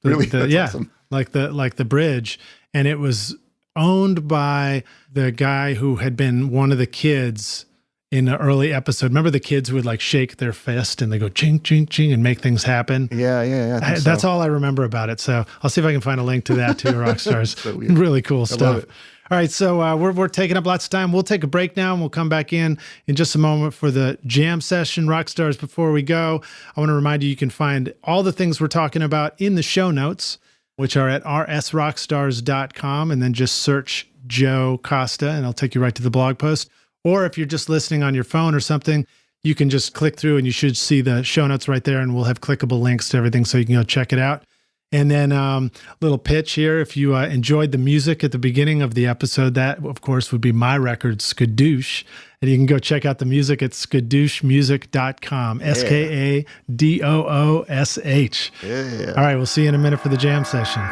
Really? That's awesome. like the bridge. And it was owned by the guy who had been one of the kids in an early episode. Remember the kids who would like shake their fist and they go ching, ching, ching and make things happen? Yeah. That's all I remember about it. So I'll see if I can find a link to that too, Rockstars. So weird. Really cool stuff. love it. All right, so we're taking up lots of time. We'll take a break now, and we'll come back in just a moment for the jam session. Rockstars, before we go, I want to remind you can find all the things we're talking about in the show notes, which are at rsrockstars.com, and then just search Joe Costa, and it'll take you right to the blog post. Or if you're just listening on your phone or something, you can just click through, and you should see the show notes right there, and we'll have clickable links to everything so you can go check it out. And then little pitch here. If you enjoyed the music at the beginning of the episode, that, of course, would be my record, Skadoosh. And you can go check out the music at skadooshmusic.com, SKADOOSH. Yeah. All right, we'll see you in a minute for the jam session.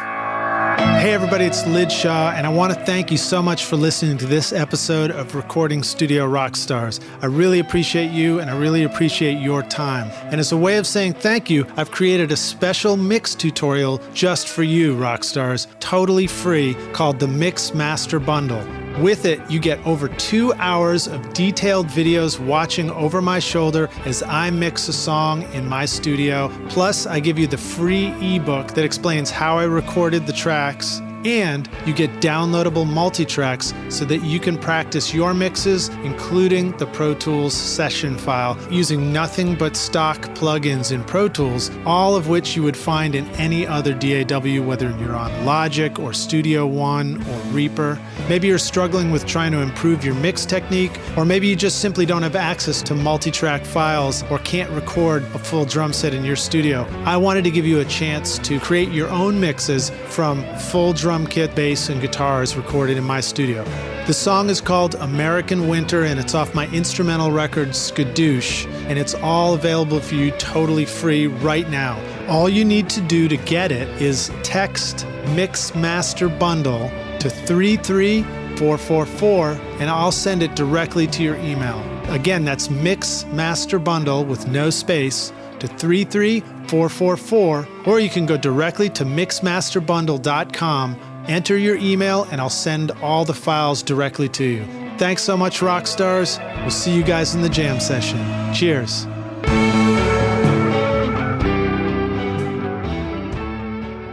Hey everybody, it's Lid Shaw, and I want to thank you so much for listening to this episode of Recording Studio Rockstars. I really appreciate you, and I really appreciate your time. And as a way of saying thank you, I've created a special mix tutorial just for you, Rockstars, totally free, called the Mix Master Bundle. With it, you get over 2 hours of detailed videos watching over my shoulder as I mix a song in my studio. Plus, I give you the free ebook that explains how I recorded the tracks, and you get downloadable multi-tracks so that you can practice your mixes, including the Pro Tools session file, using nothing but stock plugins in Pro Tools, all of which you would find in any other DAW, whether you're on Logic or Studio One or Reaper. Maybe you're struggling with trying to improve your mix technique, or maybe you just simply don't have access to multi-track files or can't record a full drum set in your studio. I wanted to give you a chance to create your own mixes from full drum kit, bass, and guitars recorded in my studio. The song is called American Winter, and it's off my instrumental record Skadoosh, and it's all available for you totally free right now. All you need to do to get it is text Mix Master Bundle to 33444, and I'll send it directly to your email. Again, that's Mix Master Bundle with no space to 33444, or you can go directly to mixmasterbundle.com, enter your email, and I'll send all the files directly to you. Thanks so much, Rockstars. We'll see you guys in the jam session. Cheers.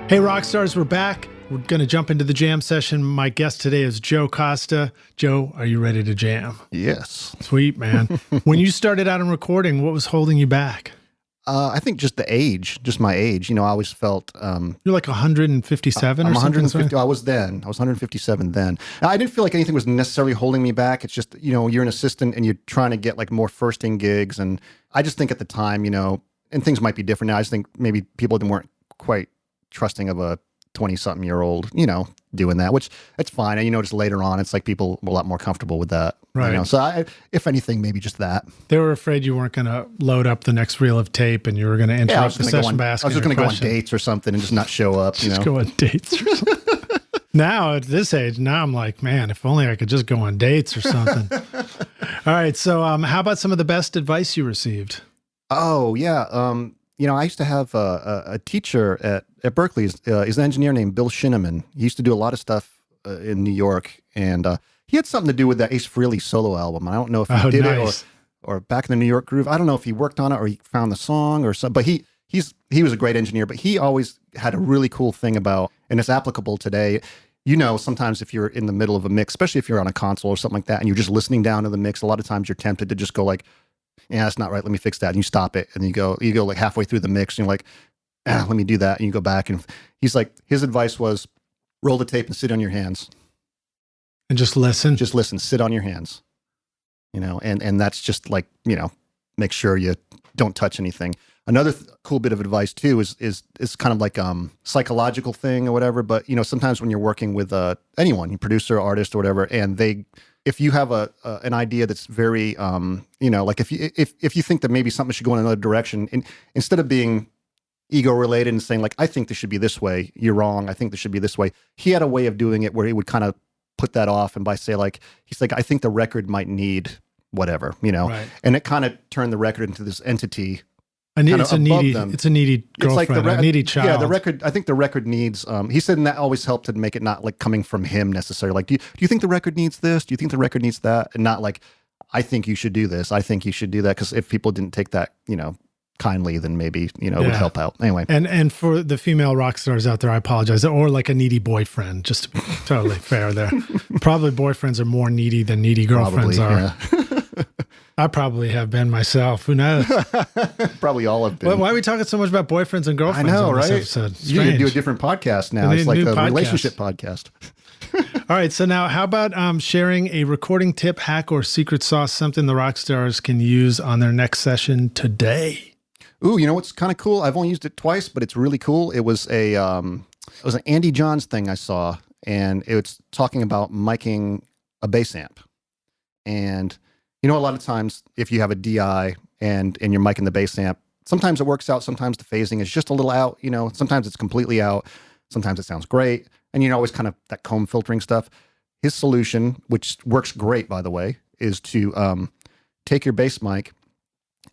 Hey, Rockstars, we're back. We're going to jump into the jam session. My guest today is Joe Costa. Joe, are you ready to jam? Yes. Sweet, man. When you started out in recording, what was holding you back? I think just the age, just my age. You know, I always felt... You're like 157 I'm or something? 150. I was 157 then. I didn't feel like anything was necessarily holding me back. It's just, you know, you're an assistant and you're trying to get like more first-in gigs. And I just think at the time, you know, and things might be different now. I just think maybe people weren't quite trusting of a 20-something-year-old, you know, doing that, which that's fine. And you notice later on, it's like people were a lot more comfortable with that. Right. You know? So if anything, maybe just that. They were afraid you weren't going to load up the next reel of tape and you were going to interrupt the session by asking I was just going to go on question. Dates or something and just not show up. Just go on dates or something. Now, at this age, now I'm like, man, if only I could just go on dates or something. All right. So how about some of the best advice you received? Oh, yeah. You know, I used to have a teacher at Berklee. He's an engineer named Bill Shinneman. He used to do a lot of stuff in New York, and he had something to do with that Ace Frehley solo album. I don't know if he did it or Back in the New York Groove. I don't know if he worked on it or he found the song or something. But he was a great engineer. But he always had a really cool thing about, and it's applicable today. You know, sometimes if you're in the middle of a mix, especially if you're on a console or something like that, and you're just listening down to the mix, a lot of times you're tempted to just go like, yeah, that's not right. Let me fix that. And you stop it. And you go like halfway through the mix and you're like, let me do that. And you go back. And he's like, his advice was roll the tape and sit on your hands. And just listen? Just listen, sit on your hands. You know, and that's just like, you know, make sure you don't touch anything. Another cool bit of advice too is kind of like psychological thing or whatever. But, you know, sometimes when you're working with anyone, producer, artist or whatever, and if you have an idea that's very, you know, like if you think that maybe something should go in another direction, instead of being ego related and saying like, I think this should be this way, you're wrong, I think this should be this way. He had a way of doing it where he would kind of put that off and by say like, he's like, I think the record might need whatever, you know, right. And it kind of turned the record into this entity. It's a needy girlfriend, a needy child. Yeah, the record. I think the record needs. He said, and that always helped to make it not like coming from him necessarily. Like, do you think the record needs this? Do you think the record needs that? And not like, I think you should do this. I think you should do that. Because if people didn't take that, kindly, then maybe it would help out. Anyway, and for the female rock stars out there, I apologize. Or like a needy boyfriend, just to be totally fair there. Probably boyfriends are more needy than needy girlfriends are. Yeah. I probably have been myself. Who knows? Probably all have been. Well, why are we talking so much about boyfriends and girlfriends? I know, on this right? episode? You need to do a different podcast now. It's like a relationship podcast. All right. So now, how about sharing a recording tip, hack, or secret sauce, something the rock stars can use on their next session today? Ooh, you know what's kind of cool? I've only used it twice, but it's really cool. It was an Andy Johns thing I saw, and it was talking about miking a bass amp. And a lot of times if you have a DI and you're miking the bass amp, sometimes it works out. Sometimes the phasing is just a little out. Sometimes it's completely out. Sometimes it sounds great. And always kind of that comb filtering stuff. His solution, which works great, by the way, is to take your bass mic.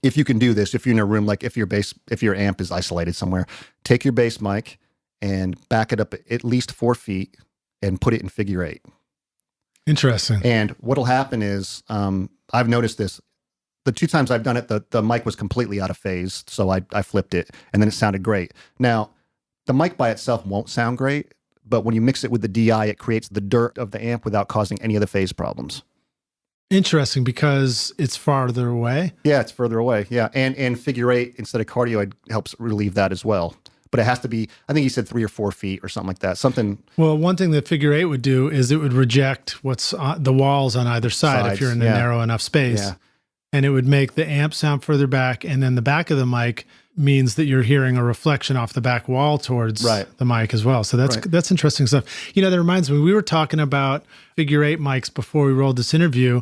If you can do this, if you're in a room, like if your amp is isolated somewhere, take your bass mic and back it up at least 4 feet and put it in figure 8. Interesting. And what'll happen is, I've noticed this. The 2 times I've done it, the mic was completely out of phase, so I flipped it, and then it sounded great. Now, the mic by itself won't sound great, but when you mix it with the DI, it creates the dirt of the amp without causing any of the phase problems. Interesting, because it's farther away. Yeah, it's further away. Yeah, and figure 8 instead of cardioid helps relieve that as well. But it has to be, I think he said 3 or 4 feet or something like that. Well, one thing that figure 8 would do is it would reject what's on the walls on either side if you're in a narrow enough space. Yeah. And it would make the amp sound further back. And then the back of the mic means that you're hearing a reflection off the back wall towards the mic as well. So that's interesting stuff. That reminds me, we were talking about figure 8 mics before we rolled this interview,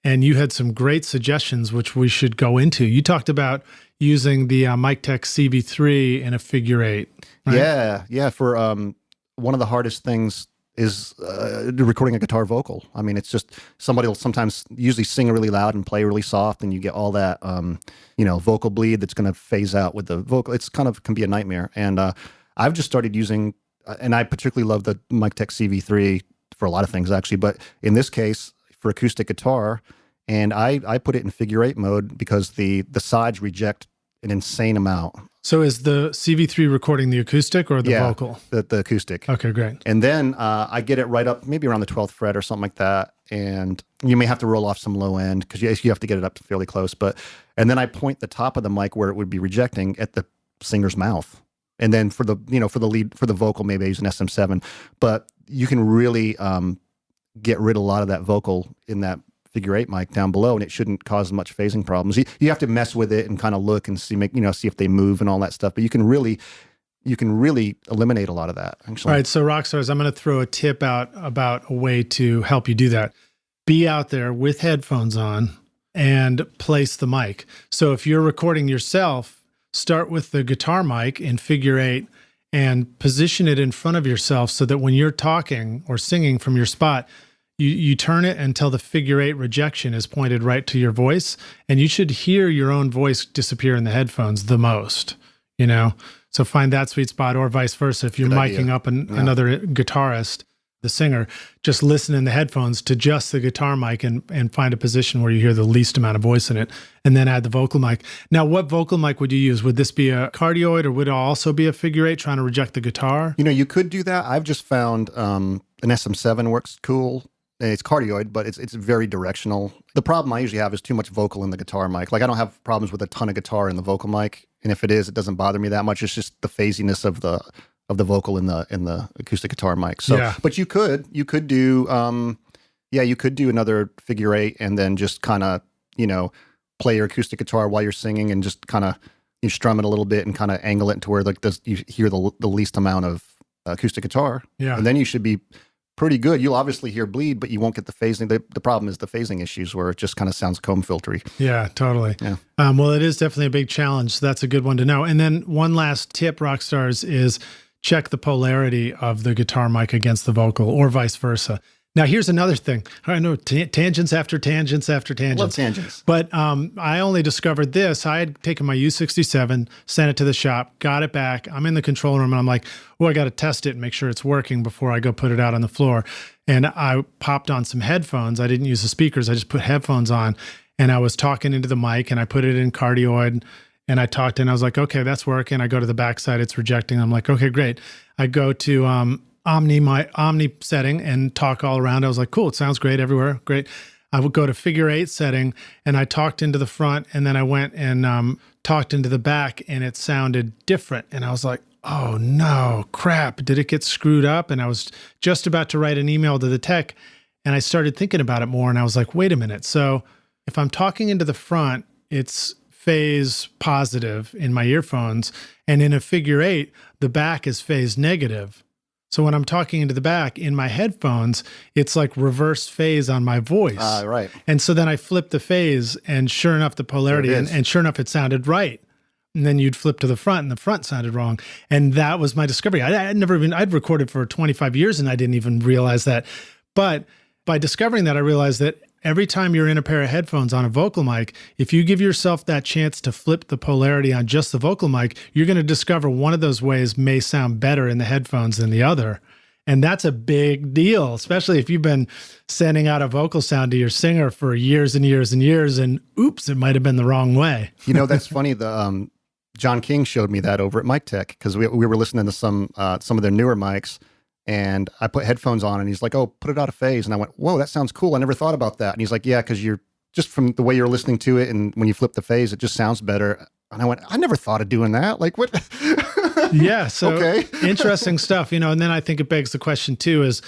and you had some great suggestions, which we should go into. You talked about using the MicTech CV3 in a figure 8. Right? Yeah. For one of the hardest things is recording a guitar vocal. I mean, it's just somebody will sometimes usually sing really loud and play really soft, and you get all that vocal bleed that's going to phase out with the vocal. It's can be a nightmare. And I've just started using, and I particularly love the MicTech CV3 for a lot of things actually, but in this case for acoustic guitar. And I put it in figure 8 mode because the sides reject an insane amount. So is the CV3 recording the acoustic or the vocal? The acoustic. Okay, great. And then I get it right up, maybe around the 12th fret or something like that. And you may have to roll off some low end because you have to get it up fairly close. And then I point the top of the mic where it would be rejecting at the singer's mouth. And then for the lead, for the vocal, maybe I use an SM7. But you can really get rid of a lot of that vocal in that figure 8 mic down below, and it shouldn't cause much phasing problems. You have to mess with it and kind of look and see if they move and all that stuff. But you can really eliminate a lot of that, actually. All right, so Rockstars, I'm going to throw a tip out about a way to help you do that. Be out there with headphones on and place the mic. So if you're recording yourself, start with the guitar mic in figure 8 and position it in front of yourself so that when you're talking or singing from your spot, you turn it until the figure 8 rejection is pointed right to your voice, and you should hear your own voice disappear in the headphones the most, So find that sweet spot, or vice versa. If you're miking up another guitarist, the singer, just listen in the headphones to just the guitar mic and find a position where you hear the least amount of voice in it, and then add the vocal mic. Now, what vocal mic would you use? Would this be a cardioid, or would it also be a figure 8 trying to reject the guitar? You could do that. I've just found an SM7 works cool. It's cardioid, but it's very directional. The problem I usually have is too much vocal in the guitar mic. Like, I don't have problems with a ton of guitar in the vocal mic, and if it is, it doesn't bother me that much. It's just the phasiness of the vocal in the acoustic guitar mic. So, but you could do another figure 8 and then just kind of play your acoustic guitar while you're singing and just kind of you strum it a little bit and kind of angle it to where you hear the least amount of acoustic guitar. Yeah, and then you should be pretty good. You'll obviously hear bleed, but you won't get the phasing. The problem is the phasing issues where it just kind of sounds comb filtery. Yeah, totally. Yeah. Well, it is definitely a big challenge. So that's a good one to know. And then one last tip, Rockstars, is check the polarity of the guitar mic against the vocal, or vice versa. Now, here's another thing. I know tangents after tangents after tangents. Love tangents. But I only discovered this. I had taken my U67, sent it to the shop, got it back. I'm in the control room and I'm like, oh, I got to test it and make sure it's working before I go put it out on the floor. And I popped on some headphones. I didn't use the speakers. I just put headphones on and I was talking into the mic and I put it in cardioid and I talked and I was like, okay, that's working. I go to the backside, it's rejecting. I'm like, okay, great. I go to my Omni setting and talk all around. I was like, cool, it sounds great everywhere. Great. I would go to figure 8 setting and I talked into the front and then I went and talked into the back and it sounded different. And I was like, oh no, crap. Did it get screwed up? And I was just about to write an email to the tech and I started thinking about it more and I was like, wait a minute. So if I'm talking into the front, it's phase positive in my earphones and in a figure 8, the back is phase negative. So when I'm talking into the back in my headphones, it's like reverse phase on my voice. Right. And so then I flipped the phase and sure enough, the polarity and sure enough, it sounded right. And then you'd flip to the front and the front sounded wrong. And that was my discovery. I'd recorded for 25 years and I didn't even realize that. But by discovering that, I realized that every time you're in a pair of headphones on a vocal mic, if you give yourself that chance to flip the polarity on just the vocal mic, you're going to discover one of those ways may sound better in the headphones than the other. And that's a big deal, especially if you've been sending out a vocal sound to your singer for years and years and years, and oops, it might have been the wrong way. You know, that's funny. The John King showed me that over at Mic Tech because we were listening to some of their newer mics. And I put headphones on and he's like, oh, put it out of phase. And I went, whoa, that sounds cool. I never thought about that. And he's like, yeah, because you're just from the way you're listening to it. And when you flip the phase, it just sounds better. And I went, I never thought of doing that. Like what? Yeah. So okay. Interesting stuff, you know, and then I think it begs the question too, is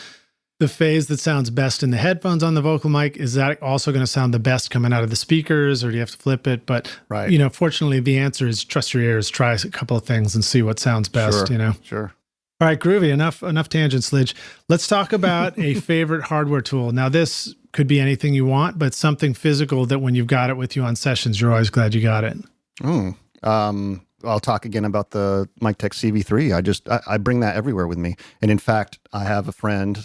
the phase that sounds best in the headphones on the vocal mic, is that also going to sound the best coming out of the speakers or do you have to flip it? But, right. You know, fortunately the answer is trust your ears, try a couple of things and see what sounds best, you know? Sure. All right, groovy. Enough tangents, Lidge. Let's talk about a favorite hardware tool. Now, this could be anything you want, but something physical that when you've got it with you on sessions, you're always glad you got it. I'll talk again about the Mic Tech CV3. I bring that everywhere with me. And in fact, I have a friend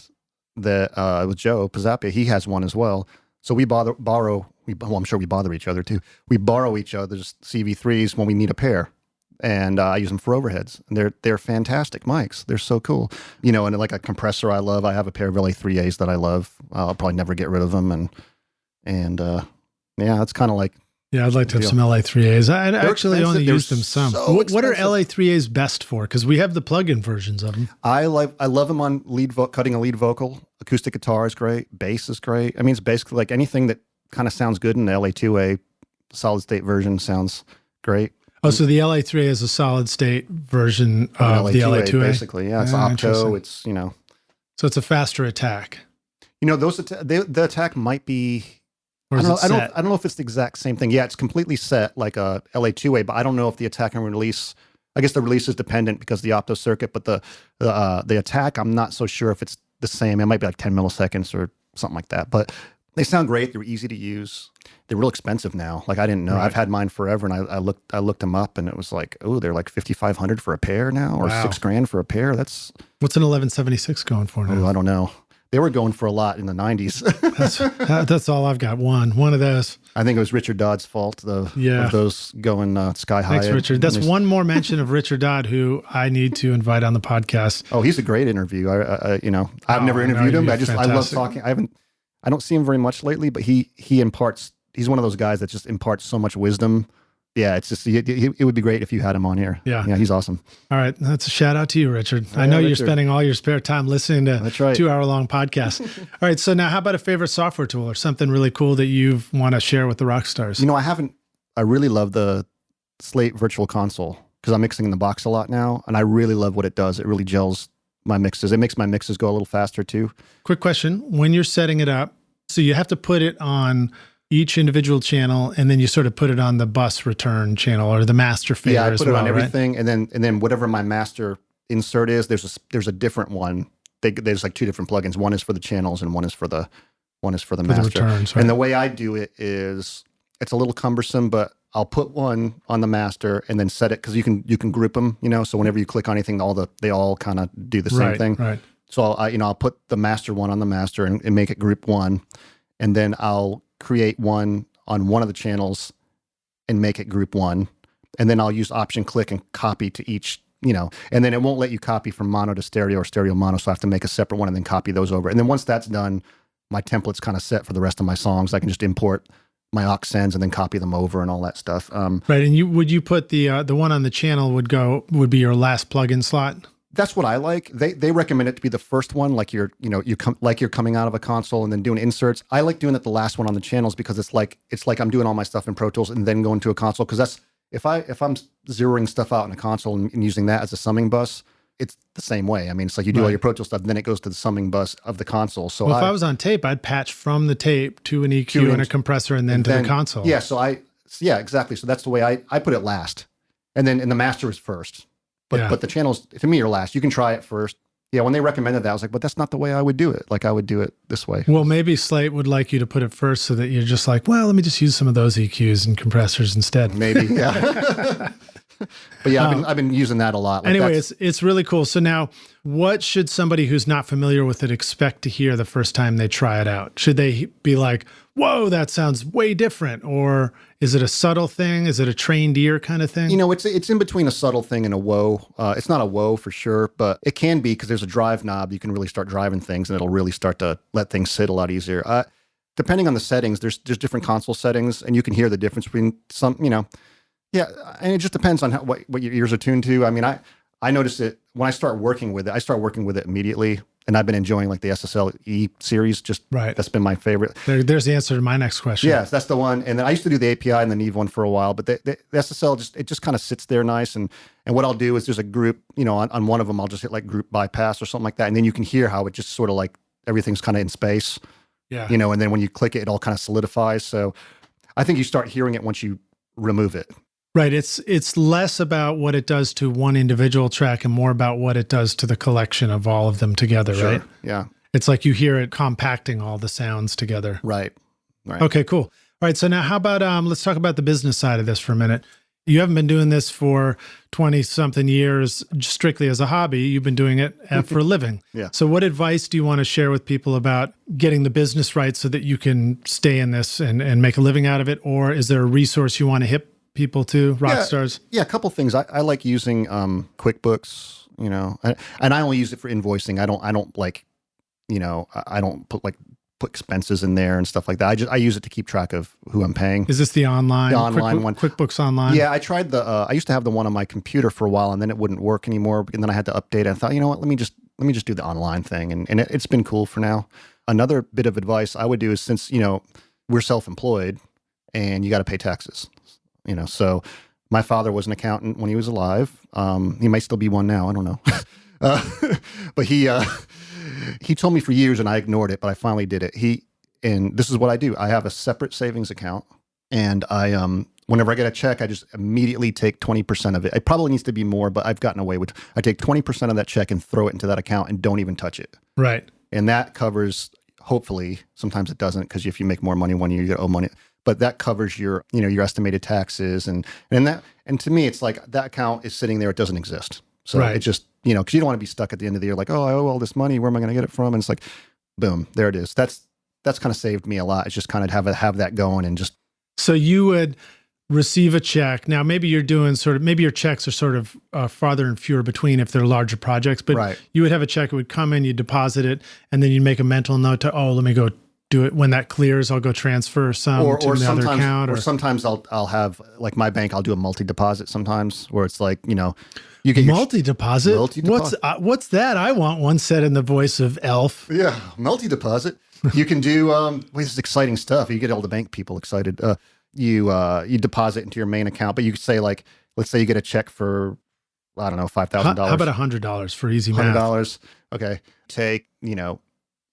that with Joe Pizzapia, he has one as well. So we borrow. Well, I'm sure we bother each other too. We borrow each other's CV3s when we need a pair. And I use them for overheads. And they're fantastic mics. They're so cool. You know, and like a compressor I love. I have a pair of LA3As that I love. I'll probably never get rid of them. And yeah, it's kind of like. Yeah, I'd like to have some LA3As. I actually expensive. only use them some. So what are LA3As best for? Because we have the plug-in versions of them. I love them on cutting a lead vocal. Acoustic guitar is great. Bass is great. I mean, it's basically like anything that kind of sounds good in the LA2A solid state version sounds great. Oh, so the LA3A is a solid state version of the LA2A? Basically, yeah. It's opto. It's, you know. So it's a faster attack. You know, the attack might be, or is I don't know if it's the exact same thing. Yeah, it's completely set like a LA2A, but I don't know if the attack and release, I guess the release is dependent because of the opto circuit, but the attack, I'm not so sure if it's the same. It might be like 10 milliseconds or something like that, but they sound great. They're easy to use. They're real expensive now. Like I didn't know. Right. I've had mine forever, and I looked them up, and it was like, oh, they're like $5,500 for a pair now, or wow. $6,000 for a pair. That's what's an 1176 going for now? Oh, I don't know. They were going for a lot in the 90s. That's all I've got. One of those. I think it was Richard Dodd's fault. Of those going sky high. Thanks, Richard. That's one more mention of Richard Dodd, who I need to invite on the podcast. Oh, he's a great interview. I've never interviewed him. But I love talking. I don't see him very much lately, but he imparts. He's one of those guys that just imparts so much wisdom. Yeah, it's just it would be great if you had him on here. Yeah, he's awesome. All right, that's a shout out to you, Richard. I know you're spending all your spare time listening to 2-hour-long podcasts. All right, so now how about a favorite software tool or something really cool that you want to share with the rock stars? You know, I really love the Slate Virtual Console because I'm mixing in the box a lot now, and I really love what it does. It really gels my mixes. It makes my mixes go a little faster too. Quick question: when you're setting it up, so you have to put it on each individual channel, and then you sort of put it on the bus return channel or the master fader. Yeah, I put it on everything, right? and then whatever my master insert is, there's a different one. There's like two different plugins. One is for the channels, and one is for the master. The returns, right? And the way I do it is it's a little cumbersome, but I'll put one on the master and then set it because you can group them. You know, so whenever you click on anything, they all kind of do the same thing. Right. So I'll put the master one on the master and make it group one. And then I'll create one on one of the channels and make it group one. And then I'll use option click and copy to each, and then it won't let you copy from mono to stereo or stereo mono. So I have to make a separate one and then copy those over. And then once that's done, my template's kind of set for the rest of my songs. I can just import my aux sends and then copy them over and all that stuff. Right. And would you put the one on the channel would be your last plugin slot? That's what I like. They recommend it to be the first one, like you're coming out of a console and then doing inserts. I like doing it the last one on the channels because it's like I'm doing all my stuff in Pro Tools and then going to a console. Because that's if I'm zeroing stuff out in a console and using that as a summing bus, it's the same way. I mean, it's like you do all your Pro Tools stuff, then it goes to the summing bus of the console. So if I was on tape, I'd patch from the tape to an EQ and a compressor and then to the console. Yeah. Yeah, exactly. So that's the way I put it last, and the master is first. But the channels, to me, are last. You can try it first. Yeah, when they recommended that, I was like, but that's not the way I would do it. Like, I would do it this way. Well, maybe Slate would like you to put it first so that you're just like, well, let me just use some of those EQs and compressors instead. Maybe, yeah. But yeah, I've been using that a lot. Like anyway, it's really cool. So now, what should somebody who's not familiar with it expect to hear the first time they try it out? Should they be like, whoa, that sounds way different? Or is it a subtle thing? Is it a trained ear kind of thing? It's in between a subtle thing and a whoa. It's not a whoa for sure, but it can be because there's a drive knob. You can really start driving things and it'll really start to let things sit a lot easier. Depending on the settings, there's different console settings and you can hear the difference between some, yeah, and it just depends on what your ears are tuned to. I mean, I notice it when I start working with it. I start working with it immediately, and I've been enjoying like the SSL-E series. Just right. That's been my favorite. There's the answer to my next question. Yes, that's the one. And then I used to do the API and the Neve one for a while, but the SSL just kind of sits there nice. And what I'll do is there's a group, on one of them I'll just hit like group bypass or something like that, and then you can hear how it just sort of like everything's kind of in space. Yeah. And then when you click it, it all kind of solidifies. So I think you start hearing it once you remove it. Right. It's less about what it does to one individual track and more about what it does to the collection of all of them together, sure. Right? Yeah. It's like you hear it compacting all the sounds together. Right. Okay, cool. All right. So now how about, let's talk about the business side of this for a minute. You haven't been doing this for 20-something years strictly as a hobby. You've been doing it for a living. Yeah. So what advice do you want to share with people about getting the business right so that you can stay in this and make a living out of it? Or is there a resource you want to hit people to, rock stars? Yeah, a couple things. I like using QuickBooks, and I only use it for invoicing. I don't like, I don't put expenses in there and stuff like that. I use it to keep track of who I'm paying. Is this the online one? QuickBooks Online? Yeah, I tried I used to have the one on my computer for a while, and then it wouldn't work anymore. And then I had to update it. I thought, you know what? Let me just do the online thing, and it's been cool for now. Another bit of advice I would do is since we're self-employed, and you got to pay taxes. So my father was an accountant when he was alive. He might still be one now. I don't know. But he told me for years and I ignored it, but I finally did it. And this is what I do. I have a separate savings account and whenever I get a check, I just immediately take 20% of it. It probably needs to be more, but I've gotten away with, I take 20% of that check and throw it into that account and don't even touch it. Right. And that covers, hopefully, sometimes it doesn't, because if you make more money one year, you owe money. But that covers your estimated taxes and to me, it's like that account is sitting there; it doesn't exist. So It just because you don't want to be stuck at the end of the year like, oh, I owe all this money. Where am I going to get it from? And it's like, boom, there it is. That's kind of saved me a lot. It's just kind of have that going and just. So you would receive a check. Now maybe you're doing maybe your checks are sort of farther and fewer between if they're larger projects. But you would have a check. It would come in, you deposit it, and then you make a mental note to let me go do it. When that clears, I'll go transfer some to another account. Or sometimes I'll have, like my bank, I'll do a multi-deposit sometimes where it's like, you get multi-deposit? What's that? I want one said in the voice of Elf. Yeah, multi-deposit. You can do, this is exciting stuff. You get all the bank people excited. You deposit into your main account, but you could say like, let's say you get a check for, I don't know, $5,000. How about $100 for easy math? $100. Okay. Take,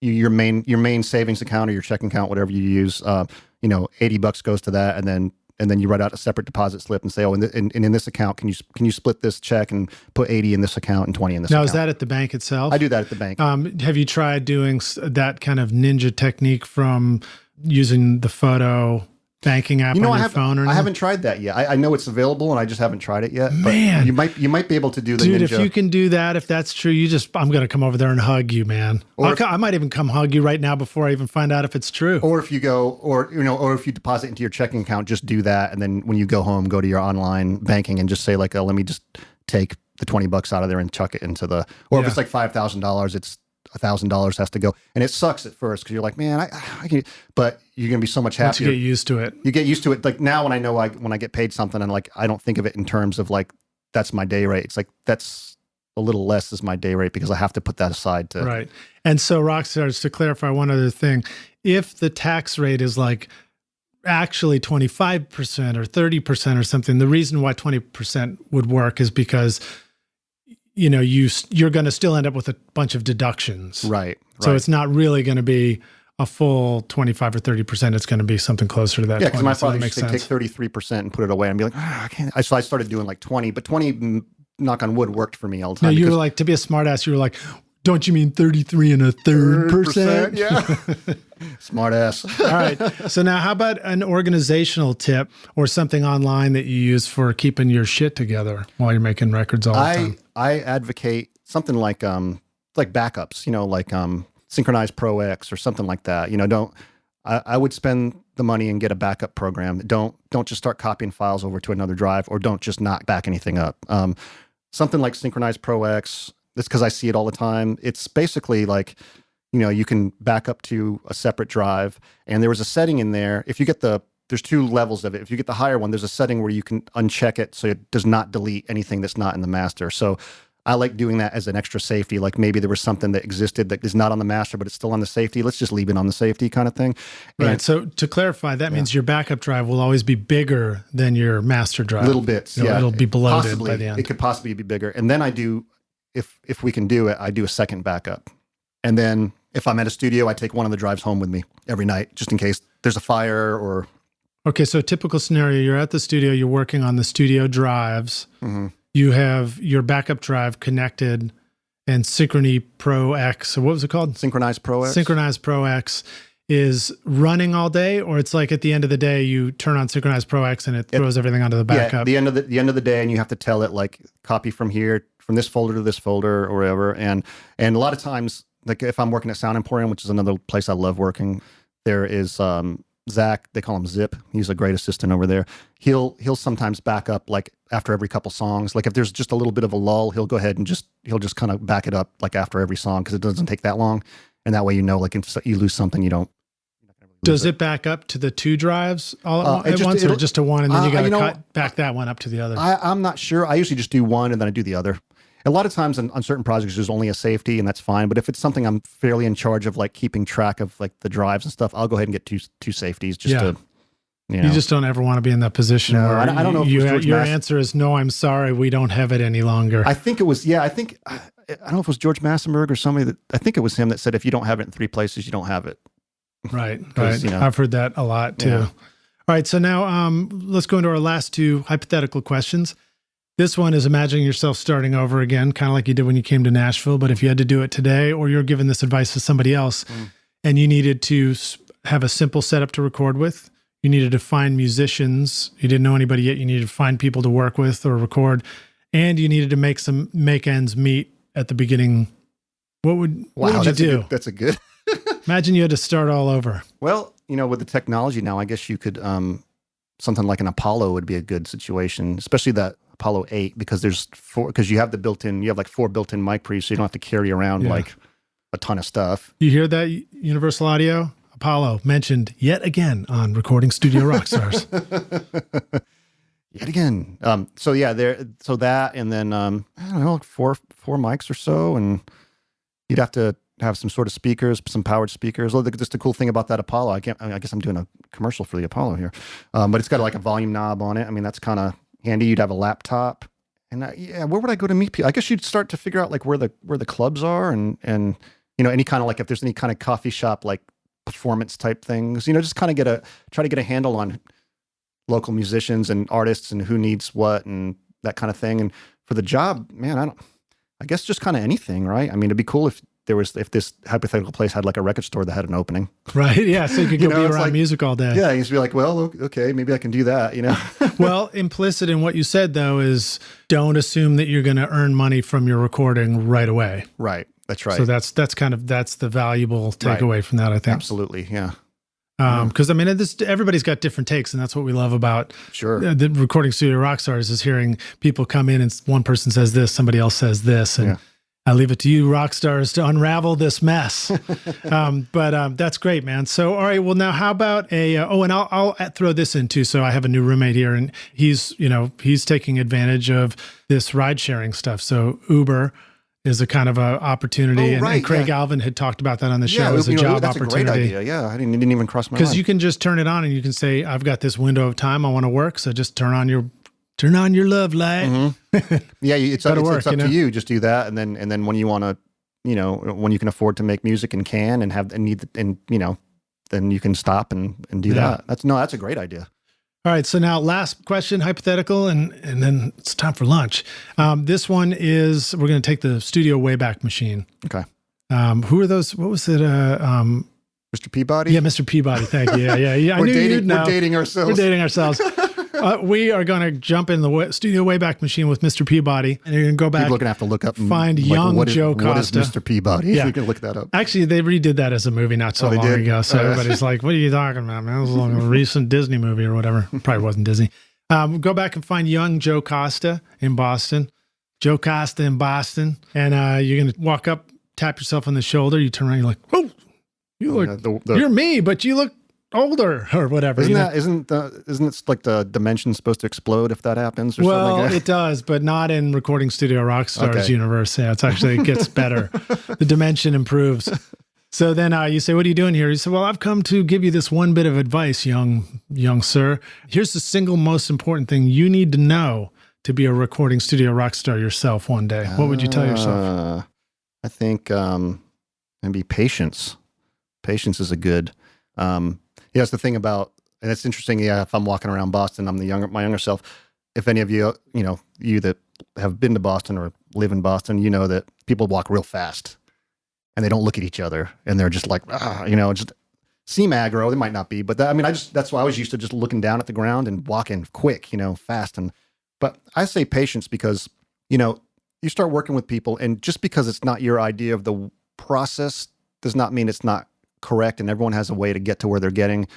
your main savings account or your checking account, whatever you use, $80 goes to that, and then you write out a separate deposit slip and say, in this account, can you split this check and put 80 in this account and 20 in this account? Now, is that at the bank itself? I do that at the bank. Have you tried doing that kind of ninja technique from using the photo banking app on your phone or anything? I haven't tried that yet. I know it's available, and I just haven't tried it yet. Man, but you might be able to do the dude. Ninja. If you can do that, if that's true, I'm going to come over there and hug you, man. I might even come hug you right now before I even find out if it's true. Or if you go, or if you deposit into your checking account, just do that, and then when you go home, go to your online banking and just say like, let me just take the $20 out of there and chuck it into the. Or if it's like $5,000, it's $1,000 has to go, and it sucks at first because you're like, man, I can, but you're gonna be so much happier. Once you get used to it, you get used to it. Like now, when I know when I get paid something, and like I don't think of it in terms of like that's my day rate. It's like that's a little less is my day rate because I have to put that aside to. Right. And so, Rockstars, to clarify one other thing, if the tax rate is like actually 25% or 30% or something, the reason why 20% would work is because you're going to still end up with a bunch of deductions. Right. So it's not really going to be a full 25 or 30%. It's going to be something closer to that. Yeah, because my father father used to take 33% and put it away and be like, I can't. So I started doing like 20, but 20, knock on wood, worked for me all the time. No, you were like, to be a smartass, you were like, don't you mean 33 and a third percent? Yeah. Smart ass. All right. So now how about an organizational tip or something online that you use for keeping your shit together while you're making records all the time? I advocate something like backups, like Synchronized Pro X or something like that. I would spend the money and get a backup program. Don't just start copying files over to another drive, or don't just not back anything up. Something like Synchronized Pro X. That's because I see it all the time. It's basically like, you can back up to a separate drive, and there was a setting in there. If you get there's two levels of it. If you get the higher one, there's a setting where you can uncheck it so it does not delete anything that's not in the master. So I like doing that as an extra safety. Like maybe there was something that existed that is not on the master, but it's still on the safety. Let's just leave it on the safety kind of thing. Right. So to clarify, that means your backup drive will always be bigger than your master drive. Little bits. It'll be bloated by the end. It could possibly be bigger. And then I do, if we can do it, I do a second backup. And then if I'm at a studio, I take one of the drives home with me every night, just in case there's a fire or. Okay. So typical scenario, you're at the studio, you're working on the studio drives. Mm-hmm. You have your backup drive connected and Synchrony Pro X. So what was it called? Synchronized Pro X. Synchronized Pro X is running all day, or it's like at the end of the day, you turn on Synchronized Pro X and it throws everything onto the backup. Yeah, the end of the day, and you have to tell it like copy from here, from this folder to this folder or whatever. And a lot of times, like if I'm working at Sound Emporium, which is another place I love working, there is Zach, they call him Zip. He's a great assistant over there. He'll sometimes back up like after every couple songs. Like if there's just a little bit of a lull, he'll go ahead and he'll just kind of back it up like after every song, because it doesn't take that long. And that way, like if you lose something, you don't. Does it back up to the two drives all at once, or just to one, and then you got to back that one up to the other? I'm not sure. I usually just do one and then I do the other. A lot of times on certain projects, there's only a safety, and that's fine. But if it's something I'm fairly in charge of, like keeping track of like the drives and stuff, I'll go ahead and get two safeties just to, You just don't ever want to be in that position where I don't know if your answer is, no, I'm sorry, we don't have it any longer. I think it was, I don't know if it was George Massenberg or somebody I think it was him that said, if you don't have it in three places, you don't have it. Right. I've heard that a lot too. Yeah. All right. So now let's go into our last two hypothetical questions. This one is imagining yourself starting over again, kind of like you did when you came to Nashville. But if you had to do it today, or you're giving this advice to somebody else, and you needed to have a simple setup to record with, you needed to find musicians, you didn't know anybody yet, you needed to find people to work with or record, and you needed to make ends meet at the beginning, what would you do? That's a good. Imagine you had to start all over. Well, with the technology now, I guess you could, something like an Apollo would be a good situation, especially that Apollo 8, because you have like 4 built-in mic pre's, so you don't have to carry around like a ton of stuff. You hear that, Universal Audio? Apollo mentioned yet again on Recording Studio Rockstars. Yet again. So that, and then, I don't know, like four mics or so, and you'd have to have some sort of speakers, some powered speakers. Just the cool thing about that Apollo, I guess I'm doing a commercial for the Apollo here, but it's got like a volume knob on it. I mean, that's kind of handy. You'd have a laptop, and where would I go to meet people? I guess you'd start to figure out like where the clubs are, and any kind of like if there's any kind of coffee shop like performance type things, just kind of try to get a handle on local musicians and artists and who needs what and that kind of thing. And for the job, man, I guess just kind of anything, right? I mean, it'd be cool if if this hypothetical place had like a record store that had an opening. Right. Yeah. So you could go be around like, music all day. Yeah. You used to be like, well, okay, maybe I can do that, Well, implicit in what you said, though, is don't assume that you're going to earn money from your recording right away. Right. That's right. So that's the valuable takeaway from that, I think. Absolutely. Yeah. Because I mean, everybody's got different takes, and that's what we love about the Recording Studio Rockstars is hearing people come in and one person says this, somebody else says this, and I leave it to you, Rockstars, to unravel this mess. But that's great, man. So, all right, well, now how about and I'll throw this in too. So I have a new roommate here, and he's taking advantage of this ride sharing stuff. So Uber is a kind of a opportunity. And Craig Alvin had talked about that on the show as a job that's opportunity. That's a great idea. Yeah, it didn't even cross my mind. Because you can just turn it on and you can say, I've got this window of time I want to work. So just turn on your love light. Mm-hmm. Yeah, it's up to you. Just do that. And then when you want to, when you can afford to make music and can and have and need, and then you can stop and do that. That's a great idea. All right. So now last question, hypothetical, and then it's time for lunch. This one is, we're going to take the Studio Wayback Machine. Okay. Who are those? What was it? Mr. Peabody? Yeah, Mr. Peabody. Thank you. Yeah. I knew you'd know. We're dating ourselves. We are going to jump in the Studio Wayback Machine with Mr. Peabody, and you're going to go back. People are going to have to look up and find young Joe Costa. What is Mr. Peabody? Yeah. We can look that up. Actually, they redid that as a movie not so long ago. So everybody's like, what are you talking about, man? This is like a recent Disney movie or whatever. Probably wasn't Disney. Go back and find young Joe Costa in Boston. Joe Costa in Boston. And you're going to walk up, tap yourself on the shoulder. You turn around, you're like, oh, you're me, but you look older or whatever. Isn't it like the dimension supposed to explode if that happens or something like that? It does, but not in Recording Studio Rockstars universe. Yeah, it gets better. The dimension improves. So then you say, what are you doing here? You say, well, I've come to give you this one bit of advice, young sir. Here's the single most important thing you need to know to be a Recording Studio Rockstar yourself one day. What would you tell yourself? I think maybe patience. Patience is a good... Yeah, it's the thing about, and it's interesting. Yeah, if I'm walking around Boston, I'm my younger self. If any of you, you that have been to Boston or live in Boston, you know that people walk real fast, and they don't look at each other, and they're just like, just seem aggro. They might not be, but that's why I was used to just looking down at the ground and walking quick, fast. But I say patience because you start working with people, and just because it's not your idea of the process does not mean it's not correct, and everyone has a way to get to where they're getting.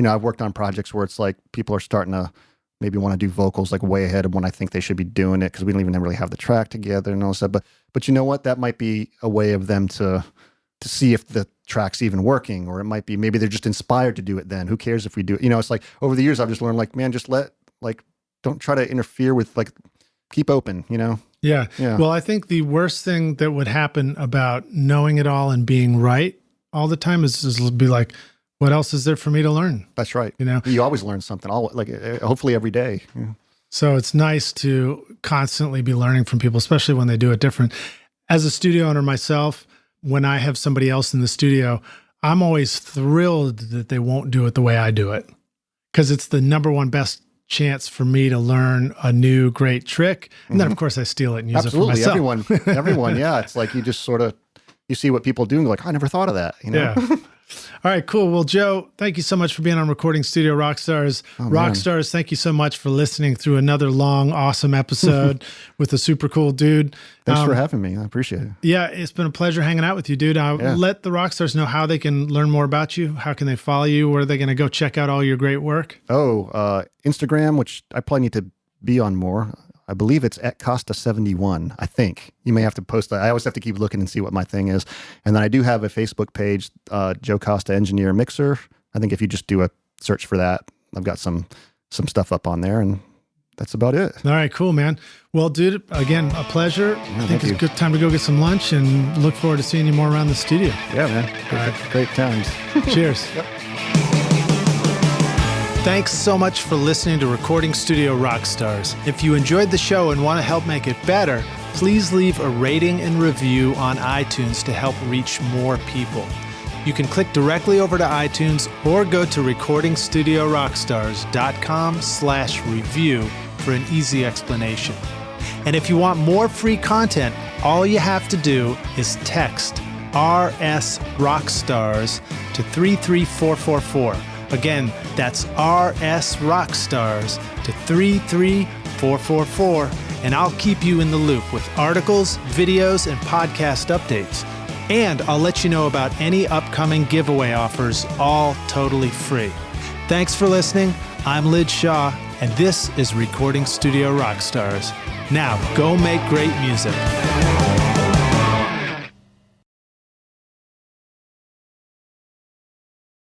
I've worked on projects where it's like people are starting to maybe want to do vocals like way ahead of when I think they should be doing it because we don't even really have the track together and all that. But you know what? That might be a way of them to see if the track's even working, or it might be maybe they're just inspired to do it then. Who cares if we do it? It's like over the years I've just learned like, man, just don't try to interfere with keep open, Yeah. Well, I think the worst thing that would happen about knowing it all and being right all the time is be like, what else is there for me to learn? That's right. You always learn something, hopefully every day. Yeah. So it's nice to constantly be learning from people, especially when they do it different. As a studio owner myself, when I have somebody else in the studio, I'm always thrilled that they won't do it the way I do it, because it's the number one best chance for me to learn a new great trick. And then of course I steal it and use it for myself. Everyone. Yeah. It's like you just sort of, you see what people do and you're like, I never thought of that. Yeah. All right, cool. Well, Joe, thank you so much for being on Recording Studio Rockstars. Rockstars, thank you so much for listening through another long, awesome episode with a super cool dude. Thanks for having me. I appreciate it. Yeah, it's been a pleasure hanging out with you, dude. Let the Rockstars know how they can learn more about you. How can they follow you? Where are they going to go check out all your great work? Instagram, which I probably need to be on more. I believe it's at Costa 71, I think. You may have to post that. I always have to keep looking and see what my thing is. And then I do have a Facebook page, Joe Costa Engineer Mixer. I think if you just do a search for that, I've got some stuff up on there, and that's about it. All right, cool, man. Well, dude, again, a pleasure. I think it's a good time to go get some lunch, and look forward to seeing you more around the studio. Yeah, man. Great times. Cheers. Yep. Thanks so much for listening to Recording Studio Rockstars. If you enjoyed the show and want to help make it better, please leave a rating and review on iTunes to help reach more people. You can click directly over to iTunes or go to recordingstudiorockstars.com/review for an easy explanation. And if you want more free content, all you have to do is text RS Rockstars to 33444. Again, that's RS Rockstars to 33444. And I'll keep you in the loop with articles, videos, and podcast updates. And I'll let you know about any upcoming giveaway offers, all totally free. Thanks for listening. I'm Lij Shaw, and this is Recording Studio Rockstars. Now, go make great music.